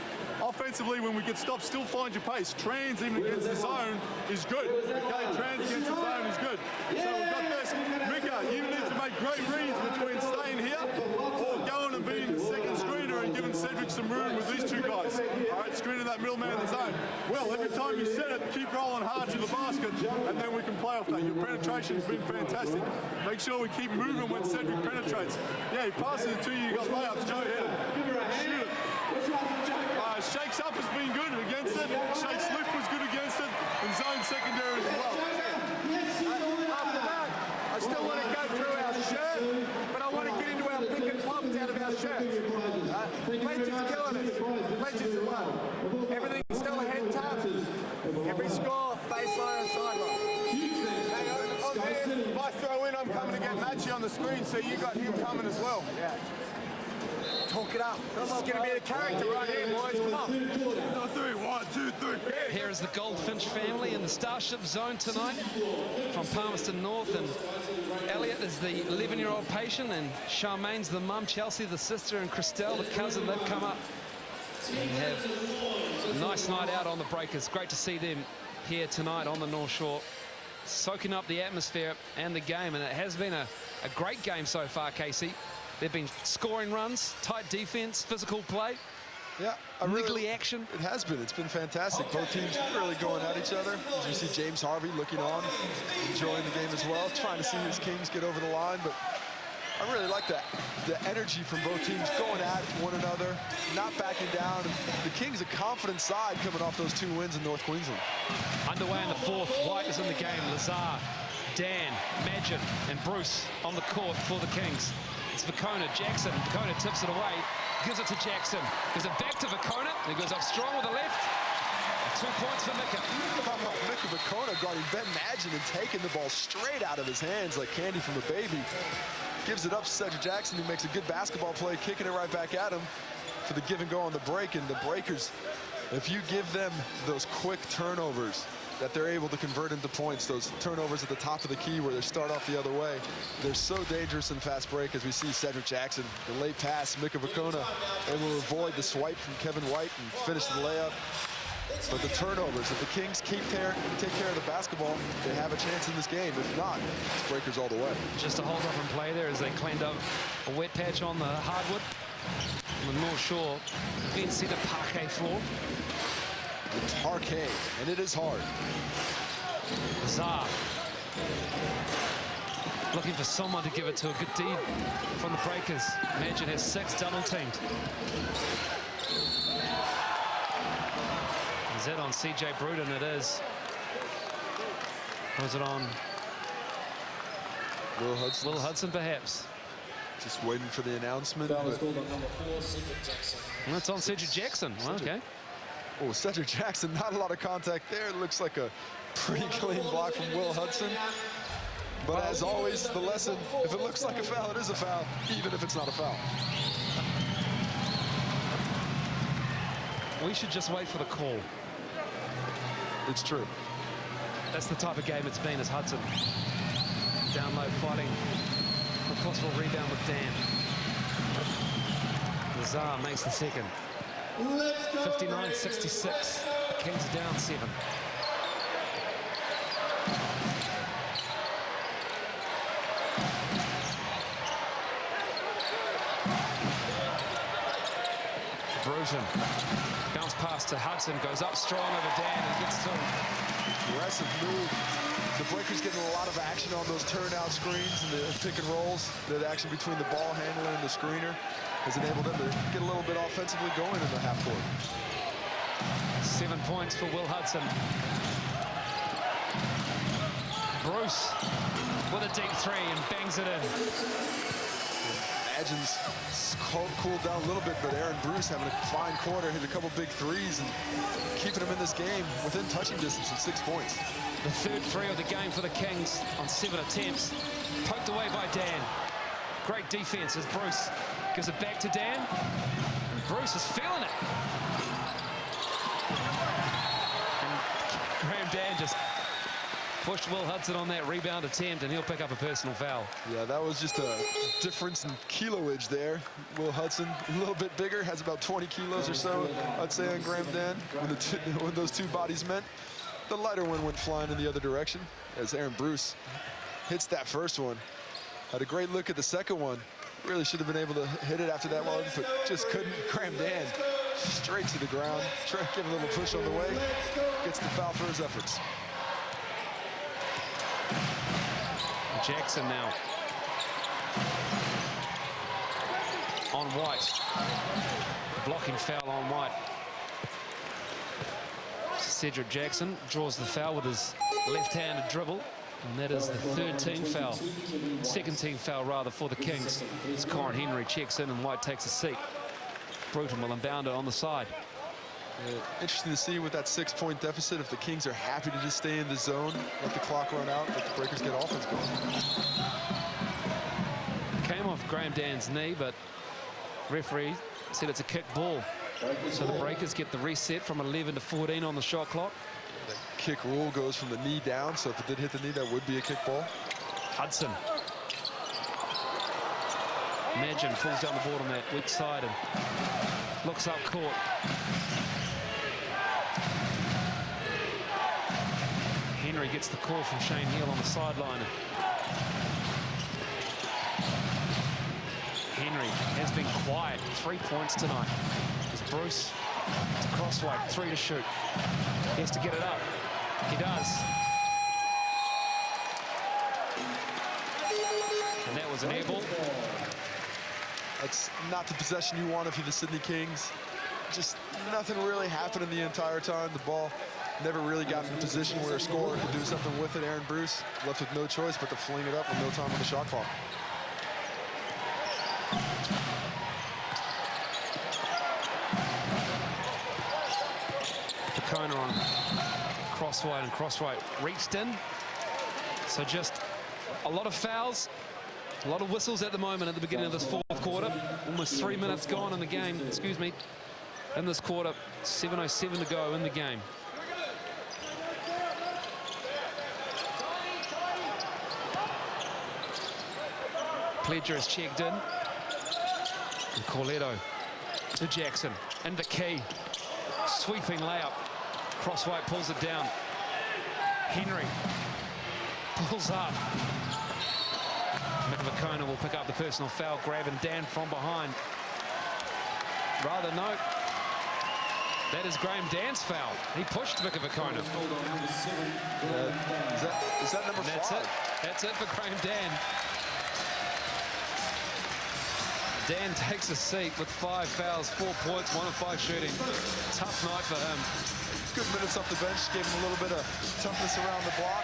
Offensively, when we get stopped, still find your pace. Trans, even against the zone, is good. Okay, trans against the zone is good. So we've got this. Mika, you need to make great reads between staying here or going and being the second screener and giving Cedric some room with these 2 guys. All right, screening that middleman in the zone. Well, every time you set it, keep rolling hard to the basket, and then we can play off that. Your penetration's been fantastic. Make sure we keep moving when Cedric penetrates. Yeah, he passes it to you, you got layups, go ahead. Shoot it. Shake's up has been good against it. Shake's lift was good against it. And zone secondary as well. After that, I still want to go through our shirt, but I want to get into our pick and pops out of our shirts. Pledger's killing us. Pledger's the one. Everything's still a head tap. Every score, baseline and sideline. If I throw in, I'm coming to get Matchy on the screen, so you got him coming as well. Yeah. Talk it up. This is going to be the character right here, boys. Come on. 1, 2, 3. Here is the Goldfinch family in the Starship Zone tonight from Palmerston North, and Elliot is the 11-year-old patient, and Charmaine's the mum, Chelsea the sister, and Christelle the cousin. They've come up and have a nice night out on the Breakers. Great to see them here tonight on the North Shore, soaking up the atmosphere and the game, and it has been a great game so far, Casey. They've been scoring runs, tight defense, physical play. Yeah, niggly action. It has been. It's been fantastic. Both teams really going at each other. As you see James Harvey looking on, enjoying the game as well, trying to see his Kings get over the line. But I really like that. The energy from both teams going at one another, not backing down. The Kings a confident side coming off those 2 wins in North Queensland. Underway in the fourth. White is in the game. Lazar, Dan, Magin, and Bruce on the court for the Kings. It's Vacona, Jackson. Vacona tips it away, gives it to Jackson. Gives it back to Vacona. He goes up strong with the left. 2 points for Mika. Mika Vacona guarding Ben Magin and taking the ball straight out of his hands like candy from a baby. Gives it up to Cedric Jackson, who makes a good basketball play, kicking it right back at him for the give and go on the break. And the Breakers, if you give them those quick turnovers that they're able to convert into points, those turnovers at the top of the key where they start off the other way, they're so dangerous in fast break. As we see Cedric Jackson, the late pass, Mika Vacona able to avoid the swipe from Kevin White and finish the layup. But the turnovers, if the Kings take care of the basketball, they have a chance in this game. If not, it's Breakers all the way. Just a hold up and play there as they cleaned up a wet patch on the hardwood on the North Shore. Ben Center parquet floor. The parquet, and it is hard. Zah looking for someone to give it to. A good deed from the Breakers. Magin has 6 double teamed. Is that on CJ Bruton? It is. Or is it on Will Hudson? Will Hudson, perhaps. Just waiting for the announcement. Well, it's on Cedric Jackson. Well, okay. Oh, Cedric Jackson, not a lot of contact there. It looks like a pretty clean block from Will Hudson. But as always, the lesson, if it looks like a foul, it is a foul, even if it's not a foul. We should just wait for the call. It's true. That's the type of game it's been, as Hudson down low fighting for a possible rebound with Dan. Lazar makes the second. 59-66. Kings are down 7. Bruton. Bounce pass to Hudson, goes up strong over Dan and gets to him. Aggressive move. The Breakers getting a lot of action on those turnout screens and the pick and rolls. The action between the ball handler and the screener has enabled them to get a little bit offensively going in the half court. 7 points for Will Hudson. Bruce with a deep 3 and bangs it in. Magin's cooled down a little bit, but Aaron Bruce having a fine quarter, hit a couple big threes and keeping him in this game within touching distance of 6 points. The third 3 of the game for the Kings on 7 attempts. Poked away by Dan. Great defense as Bruce gives it back to Dan. And Bruce is feeling it. And Graham Dan just pushed Will Hudson on that rebound attempt, and he'll pick up a personal foul. Yeah, that was just a difference in kiloage there. Will Hudson, a little bit bigger, has about 20 kilos or so, I'd say, on Graham Dan. When those two bodies met, the lighter one went flying in the other direction as Aaron Bruce hits that first one. Had a great look at the second one. Really should have been able to hit it after that one, but just couldn't. Graham Dan straight to the ground. Trying to give a little push on the way. Gets the foul for his efforts. Jackson now on White. Blocking foul on White. Cedric Jackson draws the foul with his left-handed dribble, and that is the third team foul. Second team foul, rather, for the Kings. As Corin Henry checks in and White takes a seat. Bruton will inbound it on the side. Yeah, interesting to see with that 6-point deficit if the Kings are happy to just stay in the zone, let the clock run out, let the Breakers get offense going. Came off Graham Dan's knee, but referee said it's a kick ball. So the Breakers get the reset from 11 to 14 on the shot clock. The kick rule goes from the knee down, so if it did hit the knee, that would be a kick ball. Hudson. Magin pulls down the board on that weak side and looks up court. Henry gets the call from Shane Hill on the sideline. Henry has been quiet. 3 points tonight. As Bruce to Crossway, 3 to shoot. He has to get it up. He does. And that was an air ball. That's not the possession you want if you're the Sydney Kings. Just nothing really happening the entire time. The ball never really got in a position where a scorer could do something with it. Aaron Bruce left with no choice but to fling it up with no time on the shot clock. Pacona on Crosswhite, and Crosswhite reached in. So just a lot of fouls, a lot of whistles at the moment at the beginning of this fourth quarter. Almost 3 minutes gone in the game, excuse me, in this quarter. 7:07 to go in the game. Pledger is checked in. And Corletto to Jackson. And the key. Sweeping layup. Crosswhite pulls it down. Henry pulls up. Vacona will pick up the personal foul, grabbing Dan from behind. Rather, no. That is Graham Dan's foul. He pushed Vacona. Is that number 5? That's it for Graham Dan. Dan takes a seat with 5 fouls, 4 points, 1 of 5 shooting. Tough night for him. Good minutes off the bench, gave him a little bit of toughness around the block,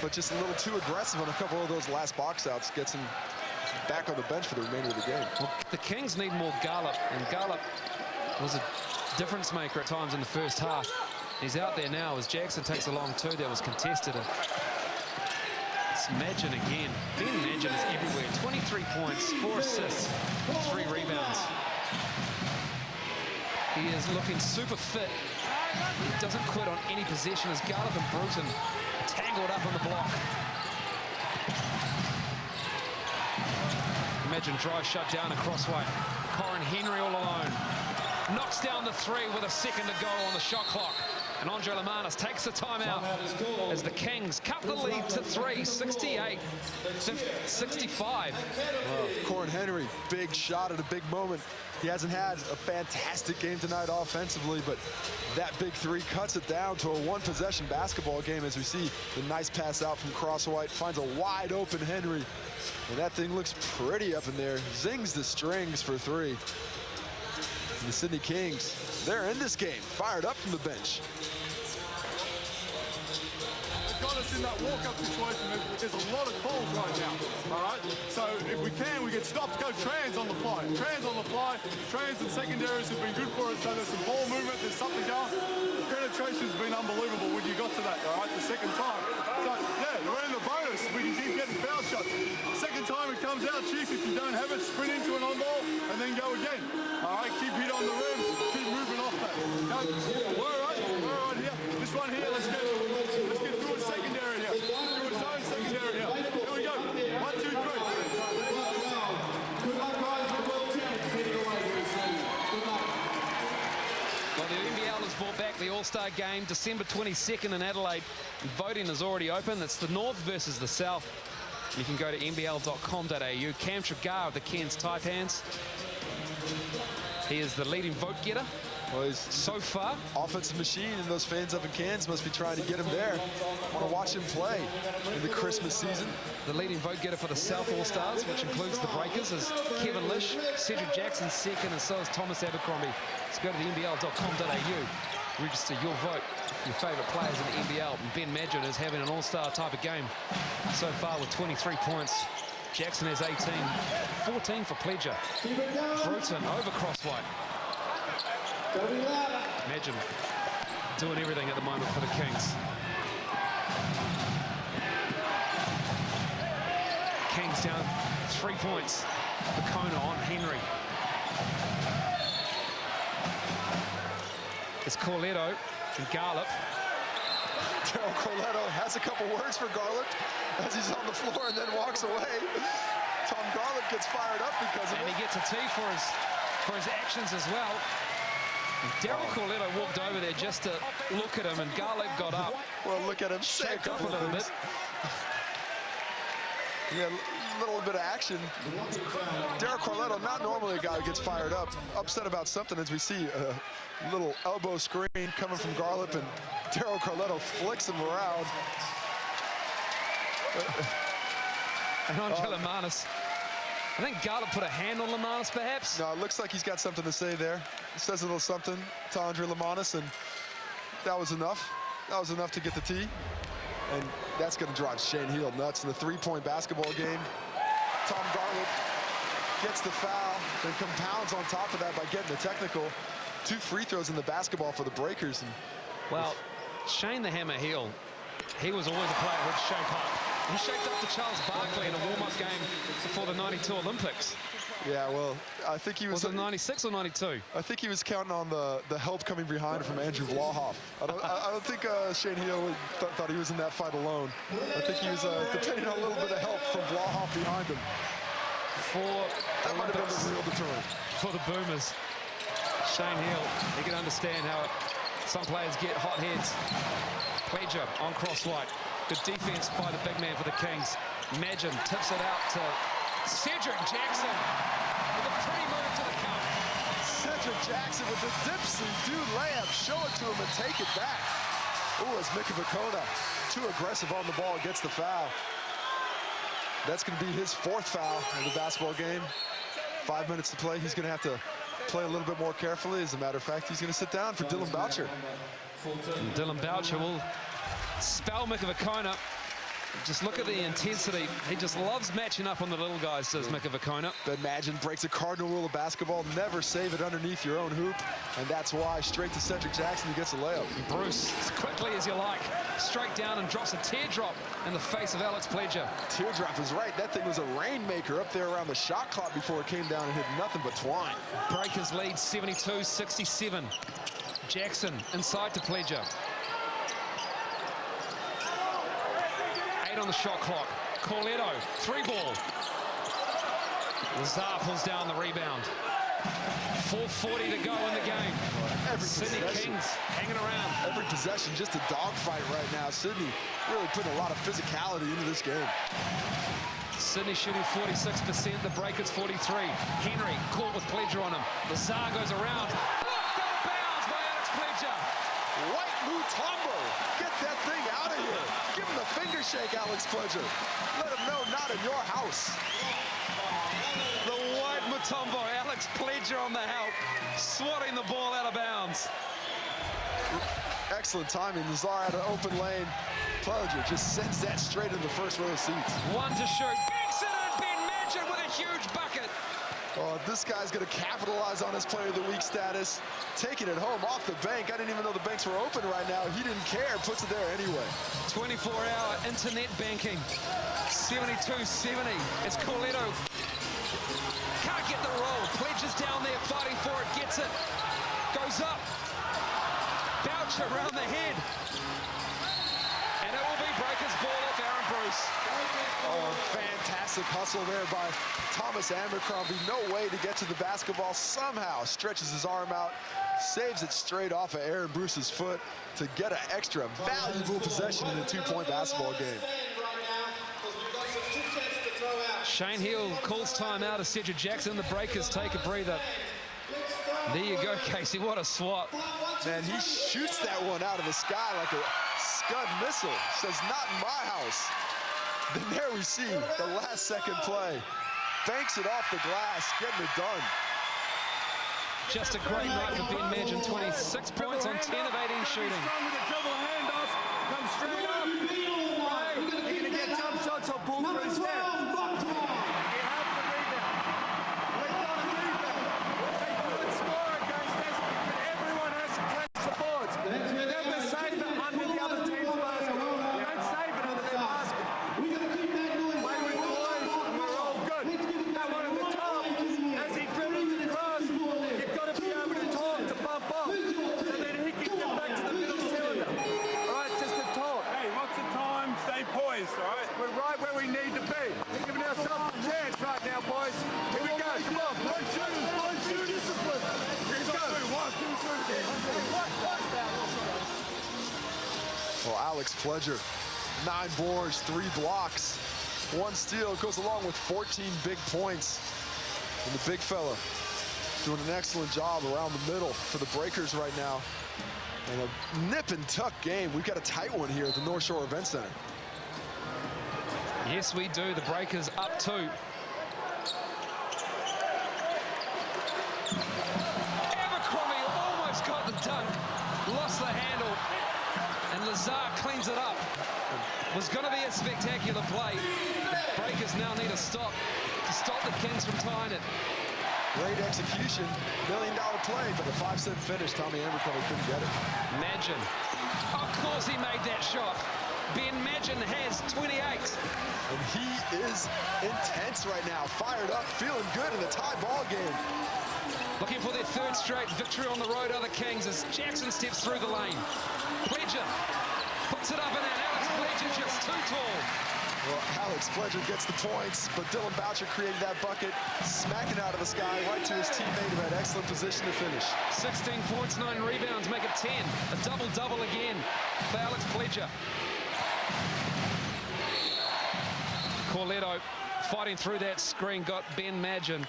but just a little too aggressive on a couple of those last box outs. Gets him back on the bench for the remainder of the game. Well, the Kings need more Garlop, and Garlop was a difference maker at times in the first half. He's out there now as Jackson takes a long 2 that was contested. It's Madgen again. Ben Madgen is everywhere. 23 points, 4 assists, 3 rebounds. He is looking super fit. He doesn't quit on any possession as Garlop and Bruton tangled up on the block. Madgen drive shut down a Crosswhite. Corin Henry all alone. Knocks down the 3 with a second to go on the shot clock. And Andre Lamanis takes the timeout as the Kings cut the lead to 3, 68-65. Well, Corin Henry, big shot at a big moment. He hasn't had a fantastic game tonight offensively, but that big 3 cuts it down to a 1-possession basketball game as we see the nice pass out from Crosswhite, finds a wide open Henry, and that thing looks pretty up in there. Zings the strings for 3. And the Sydney Kings, they're in this game, fired up from the bench. Got us in that walk-up situation. There's a lot of calls right now, all right? So if we can, we get stops, go trans on the fly. Trans on the fly. Trans and secondaries have been good for us, so there's some ball movement, there's something going. The penetration's been unbelievable when you got to that, all right, the second time. So, yeah, we're in the bonus. We can keep getting foul shots. Second time it comes out, Chief, if you don't have it, sprint into an on-ball and then go again. All right, keep hit on the rim, keep moving off that. We're all right here. This one here, let's get through a secondary here. Through a zone secondary here. Here we go. 1, 2, 3. Well, the NBL has brought back the All-Star game, December 22nd in Adelaide. Voting is already open. It's the North versus the South. You can go to nbl.com.au. Cam Tregar of the Cairns Taipans. He is the leading vote getter. Well, he's so far offensive machine, and those fans up in Cairns must be trying to get him there. Want to watch him play in the Christmas season. The leading vote getter for the South All-Stars, which includes the Breakers, is Kevin Lish. Cedric Jackson second, and so is Thomas Abercrombie. So go to the nbl.com.au. Register your vote, your favourite players in the NBL. And Ben Madgen is having an all-star type of game so far with 23 points. Jackson has 18, 14 for Pledger. Bruton over Crosswhite. Madgen doing everything at the moment for the Kings. Kings down 3 points. Vacona on Henry. It's Corletto and Garlop. Daryl Corletto has a couple words for Garlop as he's on the floor and then walks away. Tom Garlop gets fired up because of it. And he gets a tee for his actions as well. Daryl Corletto walked over there just to look at him, and Garlop got up. Well, look at him shake up a little bit. Yeah, little bit of action. Daryl Carletto, not normally a guy who gets fired up, upset about something, as we see a little elbow screen coming from Garlip, and Daryl Carletto flicks him around. And Andre Lemanis, I think Garlip put a hand on Lemanis, perhaps? No, it looks like he's got something to say there. He says a little something to Andre Lemanis, and that was enough. That was enough to get the tee. And that's going to drive Shane Heal nuts in the three-point basketball game. Tom Garlip gets the foul, then compounds on top of that by getting the technical. 2 free throws in the basketball for the Breakers. And well, Shane the Hammer Heal, he was always a player who'd shake up. He shaped up to Charles Barkley in a warm-up game before the '92 Olympics. Yeah, well, I think he was... Was it 96 or 92? I think he was counting on the help coming behind from Andrew Vlahoff. I don't think Shane Heal thought he was in that fight alone. I think he was depending on a little bit of help from Vlahoff behind him. That might have been the real deterrent. For the Boomers, Shane Heal, he can understand how some players get hot heads. Pledger on cross-white. Good defense by the big man for the Kings. Magin tips it out to Cedric Jackson with a pretty move to the cup. Cedric Jackson with the dipsy-do layup. Show it to him and take it back. Ooh, as Mika Vakona, too aggressive on the ball, gets the foul. That's going to be his 4th foul in the basketball game. 5 minutes to play. He's going to have to play a little bit more carefully. As a matter of fact, he's going to sit down for Dylan Boucher. And Dylan Boucher will spell Mika Vakona. Just look at the intensity. He just loves matching up on the little guys, says Mika Vakona. Ben Magin breaks a cardinal rule of basketball. Never save it underneath your own hoop. And that's why straight to Cedric Jackson, who gets a layup. Bruce, as quickly as you like, straight down and drops a teardrop in the face of Alex Pledger. Teardrop is right. That thing was a rainmaker up there around the shot clock before it came down and hit nothing but twine. Breakers lead 72-67. Jackson inside to Pledger. 8 on the shot clock. Corletto, 3-ball. Lazar pulls down the rebound. 4:40 to go in the game. Sydney Kings hanging around. Every possession, just a dogfight right now. Sydney really putting a lot of physicality into this game. Sydney shooting 46%, the Breakers 43. Henry caught with Pledger on him. Lazar goes around. Blocked out of bounds by Alex Pledger. White Mutombo, get that thing out of here. Give him the finger shake, Alex Pledger. Let him know, not in your house. The White Mutombo, Alex Pledger on the help, swatting the ball out of bounds. Excellent timing. Lazar had an open lane. Pledger just sends that straight in the first row of seats. 1 to shoot. Banks it in. Ben Magin with a huge bucket. Oh, this guy's going to capitalize on his Player of the Week status. Taking it home off the bank. I didn't even know the banks were open right now. He didn't care. Puts it there anyway. 24-hour internet banking. 72-70. It's Corletto. Can't get the roll. Pledger's down there fighting for it. Gets it. Goes up. Boucher around the head. And it will be Breakers ball off Aaron Bruce. Oh, fantastic hustle there by Thomas Abercrombie. No way to get to the basketball. Somehow stretches his arm out, saves it straight off of Aaron Bruce's foot to get an extra valuable possession in a 2-point basketball game. Shane Heal calls timeout as Cedric Jackson. The Breakers take a breather. There you go, Casey. What a swat. Man, he shoots that one out of the sky like a Scud missile. Says, not in my house. Then there we see the last second play. Banks it off the glass, getting it done. Just a great night for Ben Magin. 26 points on 10 of 18 shooting. With a dribble handoff, comes straight up. Right, you're going to get jump shots or pull through step. You have to rebound. We've got to do that. They could score against us, but everyone has to catch the boards. You never save it under the other team's basket. You don't save it under their basket. Play with the boys, and we're all good. Now one at the top, as he dribbles across, you've got to be able to talk to bump off, so that he can get back to the middle cylinder. All right, just a talk. Hey, what's the time? Stay poised, all right? We're right where we need to be. We're giving ourselves a chance right now, boys. Here we go. Come on. One shoot, discipline. Let's go. 1, 2, 3. Well, Alex Pledger, 9 boards, 3 blocks. One steal goes along with 14 big points. And the big fella doing an excellent job around the middle for the Breakers right now. And a nip and tuck game. We've got a tight one here at the North Shore Event Center. Yes, we do. The Breakers up 2. Abercrombie almost got the dunk. Lost the handle. And Lazar cleans it up. Was going to be a spectacular play. The Breakers now need a stop to stop the Kings from tying it. Great execution, $1 million play, but a 5-cent finish. Tommy Abercrombie couldn't get it. Madgen. Of course he made that shot. Ben Madgen has 28. And he is intense right now, fired up, feeling good in the tie ball game. Looking for their 3rd straight victory on the road are the Kings as Jackson steps through the lane. Pledger puts it up and in. Alex Pledger just too tall. Well, Alex Pledger gets the points, but Dylan Boucher created that bucket, smacking out of the sky right to his teammate who had excellent position to finish. 16 points, 9 rebounds, make it 10. A double-double again for Alex Pledger. Corletto fighting through that screen, got Ben Madgen.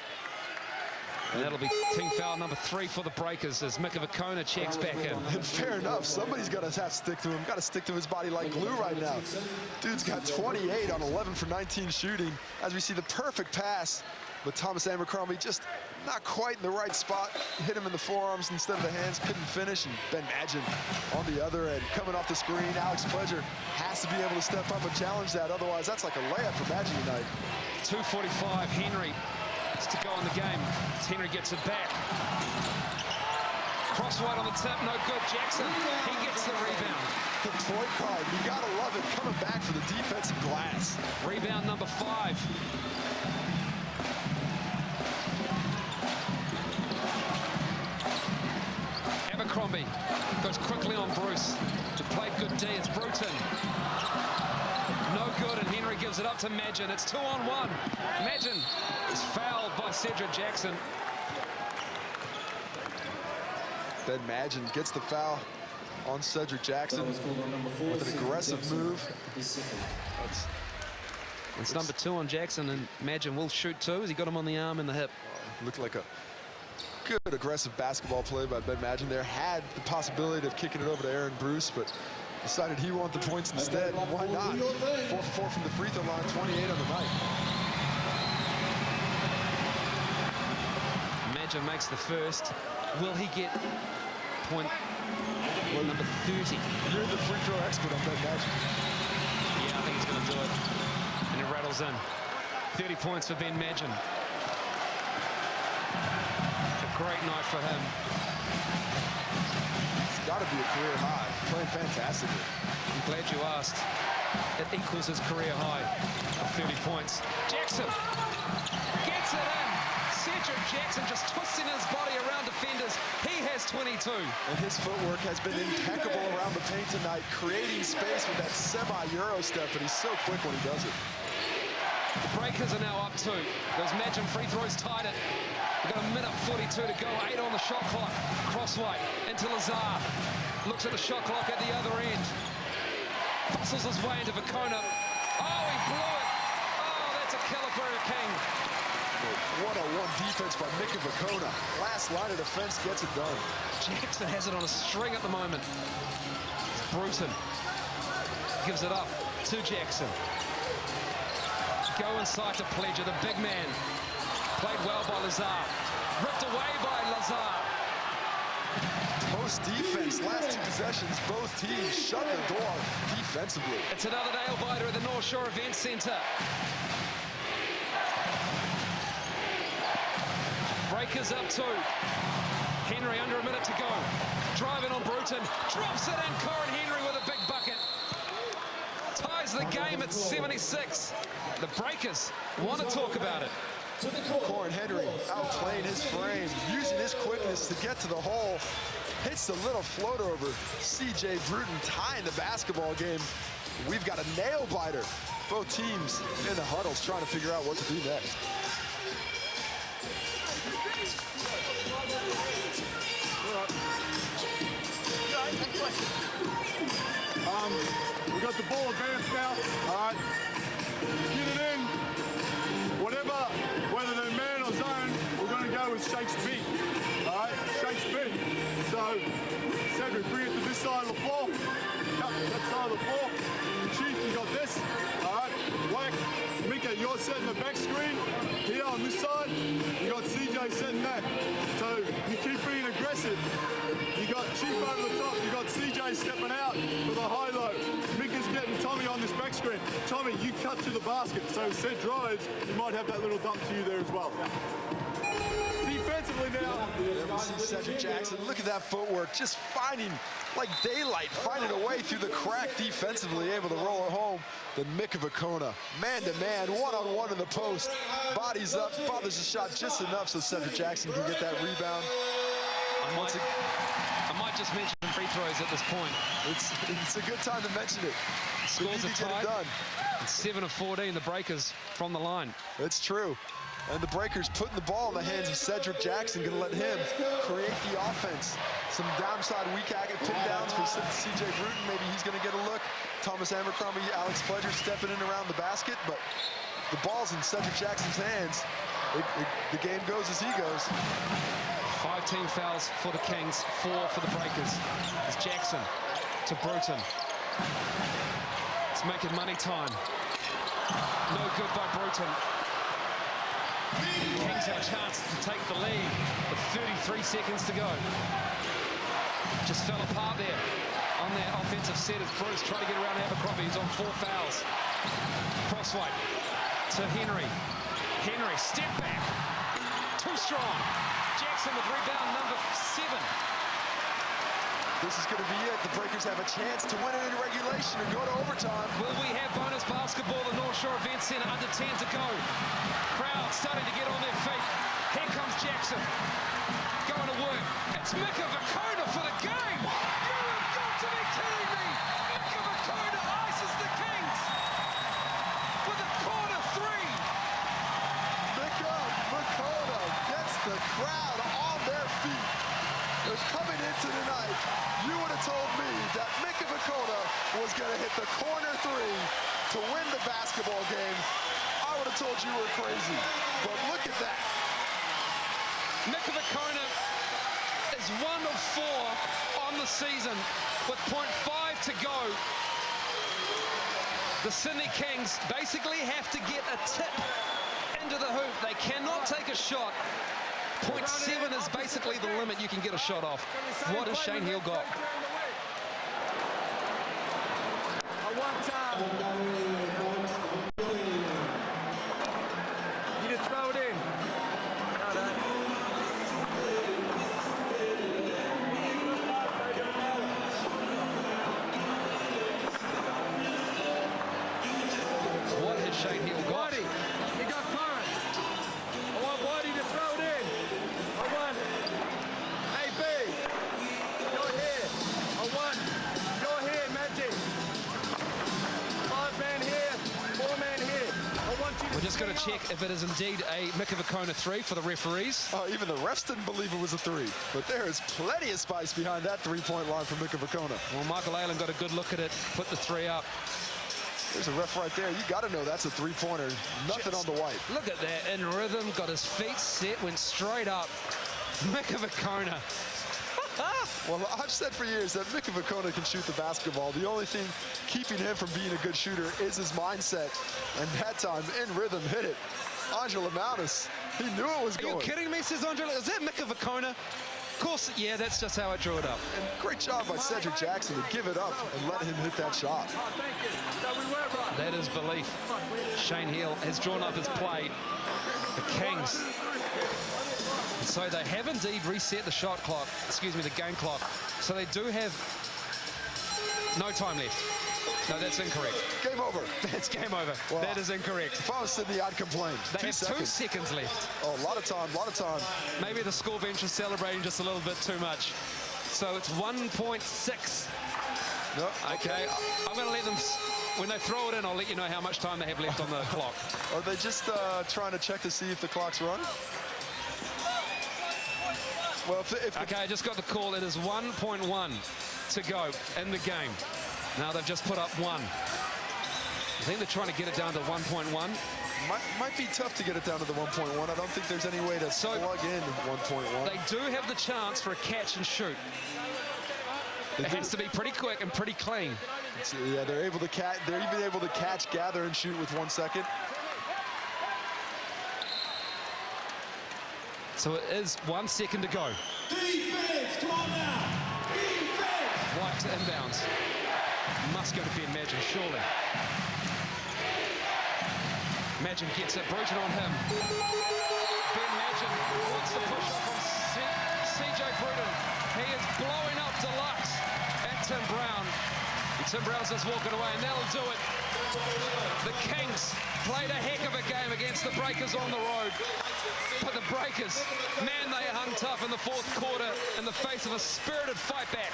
And that'll be team foul number 3 for the Breakers as Mika Vakona checks back in. And fair enough, somebody's got to have to stick to him. Got to stick to his body like glue right now. Dude's got 28 on 11 for 19 shooting as we see the perfect pass. But Thomas Abercrombie just not quite in the right spot. Hit him in the forearms instead of the hands, couldn't finish. And Ben Madgen on the other end, coming off the screen. Alex Pledger has to be able to step up and challenge that. Otherwise, that's like a layup for Madgen tonight. 2:45, Henry to go in the game. Henry gets it back. Cross-white on the tip, no good. Jackson, he gets the rebound. The point card, you gotta love it, coming back for the defensive glass. Rebound number 5. Abercrombie goes quickly on Bruce. He played good D, it's Bruton. No good, and Henry gives it up to Madgen. It's 2-on-1. Madgen is fouled by Cedric Jackson. Ben Madgen gets the foul on Cedric Jackson with an aggressive move. It's number 2 on Jackson, and Madgen will shoot 2 as he got him on the arm and the hip. Looked like a good aggressive basketball play by Ben Madgen there. Had the possibility of kicking it over to Aaron Bruce, but decided he wanted the points instead. Why not? 4-for-4 from the free throw line, 28 on the night. Madgen makes the first. Will he get point number 30? You're the free throw expert on Ben Madgen. Yeah, I think he's going to do it. And it rattles in. 30 points for Ben Madgen. A great night for him. It's got to be a career high. Playing fantastically. I'm glad you asked. It equals his career high of 30 points. Jackson gets it in. Cedric Jackson just twisting his body around defenders. He has 22. And his footwork has been impeccable around the paint tonight, creating space with that semi-Euro step, and he's so quick when he does it. The Breakers are now up 2. Those Madgen free throws tied it. We've got a minute 42 to go. 8 on the shot clock. Crosswhite into Lazar. Looks at the shot clock at the other end. Bustles his way into Vakona. Oh, he blew it. Oh, that's a killer for a King. One-on-one defense by Mika Vakona. Last line of defense gets it done. Jackson has it on a string at the moment. Bruton gives it up to Jackson. Go inside to Pledger, the big man. Played well by Lazar. Ripped away by Lazar. Post defense, last 2 possessions, both teams shut the door defensively. It's another nail-biter at the North Shore Event Center. Breakers up 2. Henry under a minute to go. Driving on Bruton. Drops it in. Corin Henry with a big bucket. Ties the game at 76. The Breakers want to talk about it. Corin Henry outplaying his frame, using his quickness to get to the hole. Hits the little float over. C.J. Bruton tying the basketball game. We've got a nail-biter. Both teams in the huddles trying to figure out what to do next. We got the ball advanced now. All right. get it in, whatever, whether they're man or zone, we're going to go with Shake's big. All right, Shake's big. So, Cedric, bring it to this side of the floor. Cut that side of the floor. Chief, you got this. All right, whack. Mika, you're setting the back screen. Here on this side, you got CJ setting that. So you keep being aggressive. You got Chief over the top. You got CJ stepping out for the high-low. Mika's getting Tommy on this back screen. Tommy, you cut to the basket. So Ced drives, you might have that little dump to you there as well. Defensively now. There we see Cedric Jackson. Look at that footwork, just finding, like daylight, finding a way through the crack defensively, able to roll it home. Then Mika Vukona, man-to-man, one-on-one in the post. Bodies up, bothers the shot just enough so Cedric Jackson can get that rebound. I might just mention free throws at this point. It's a good time to mention it. Scores are tied. 7 of 14, the Breakers from the line. It's true. And the Breakers putting the ball in the hands of Cedric Jackson, going to let him create the offense. Some downside weak pin downs for CJ Bruton. Maybe he's going to get a look. Thomas Abercrombie, Alex Pledger stepping in around the basket, but the ball's in Cedric Jackson's hands. The game goes as he goes. 5 team fouls for the Kings, 4 for the Breakers. It's Jackson to Bruton. It's making money time. No good by Bruton. Kings have a chance to take the lead with 33 seconds to go. Just fell apart there on their offensive set as Bruce trying to get around Abercrombie. He's on 4 fouls. Crossway to Henry. Henry, step back. Too strong. Jackson with rebound number 7. This is going to be it. The Breakers have a chance to win it in regulation or go to overtime. Will we have bonus basketball? The North Shore Event Center under 10 to go. Crowd starting to get on their feet. Here comes Jackson. Going to work. It's Mika Vukona for the game. You have got to be kidding me. Mika Vukona ices the Kings with a corner 3. Mika Vukona gets the crowd on their feet. If coming into tonight, you would have told me that Mika Vukona was going to hit the corner 3 to win the basketball game, I would have told you were crazy. But look at that. Mika Vukona is 1 of 4 on the season with 0.5 to go. The Sydney Kings basically have to get a tip into the hoop. They cannot take a shot. 0.7 is basically the limit you can get a shot off. What has Shane Heal got? You just throw it in. What has Shane Heal got? He got current. I want Whitey to throw it in. I want AB. Go here. I want. Go here, Magic. 5 man here, 4 man here. I want you to. We're just going to check if it is indeed a Mika Vukona 3 for the referees. Oh, even the refs didn't believe it was a 3. But there is plenty of spice behind that 3-point line for Mika Vukona. Well, Michael Aylen got a good look at it, put the 3 up. There's a ref right there. You got to know that's a 3-pointer. Nothing on the white. Look at that, in rhythm, got his feet set, went straight up. Mika Vukona. Well, I've said for years that Mika Vukona can shoot the basketball. The only thing keeping him from being a good shooter is his mindset. And that time, in rhythm, hit it. Angela Mounis, he knew it was going. Are you kidding me, says Angela? Is that Mika Vukona? Of course, yeah, that's just how I drew it up. And great job by Cedric Jackson to give it up and let him hit that shot. That is belief. Shane Heal has drawn up his play. The Kings. And so they have indeed reset the shot clock, excuse me, the game clock. So they do have no time left. No, that's incorrect. Game over. That's game over. Well, that is incorrect. If I was Sydney, I'd complain. They have 2 seconds left. Oh, a lot of time, a lot of time. Maybe the score bench is celebrating just a little bit too much. So it's 1.6. No. Okay, I'm going to let them, when they throw it in, I'll let you know how much time they have left on the clock. Are they just trying to check to see if the clock's run? Well, if okay, I just got the call. It is 1.1 to go in the game. Now they've just put up 1. I think they're trying to get it down to 1.1. Might be tough to get it down to the 1.1. I don't think there's any way to plug in 1.1. They do have the chance for a catch and shoot. It has to be pretty quick and pretty clean. Yeah, they're able to catch. They're even able to catch, gather, and shoot with 1 second. So it is 1 second to go. Defense, come on now. Defense. White to inbounds. Must go to Ben Madgen, surely. Madgen gets it, Bruton on him. Ben Madgen wants to push up on CJ Bruton. He is blowing up Deluxe at Tim Brown. And Tim Brown's just walking away, and that'll do it. The Kings played a heck of a game against the Breakers on the road. But the Breakers, man, they hung tough in the fourth quarter in the face of a spirited fight back.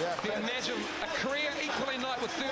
Yeah, Imagine a career equaling night with 30.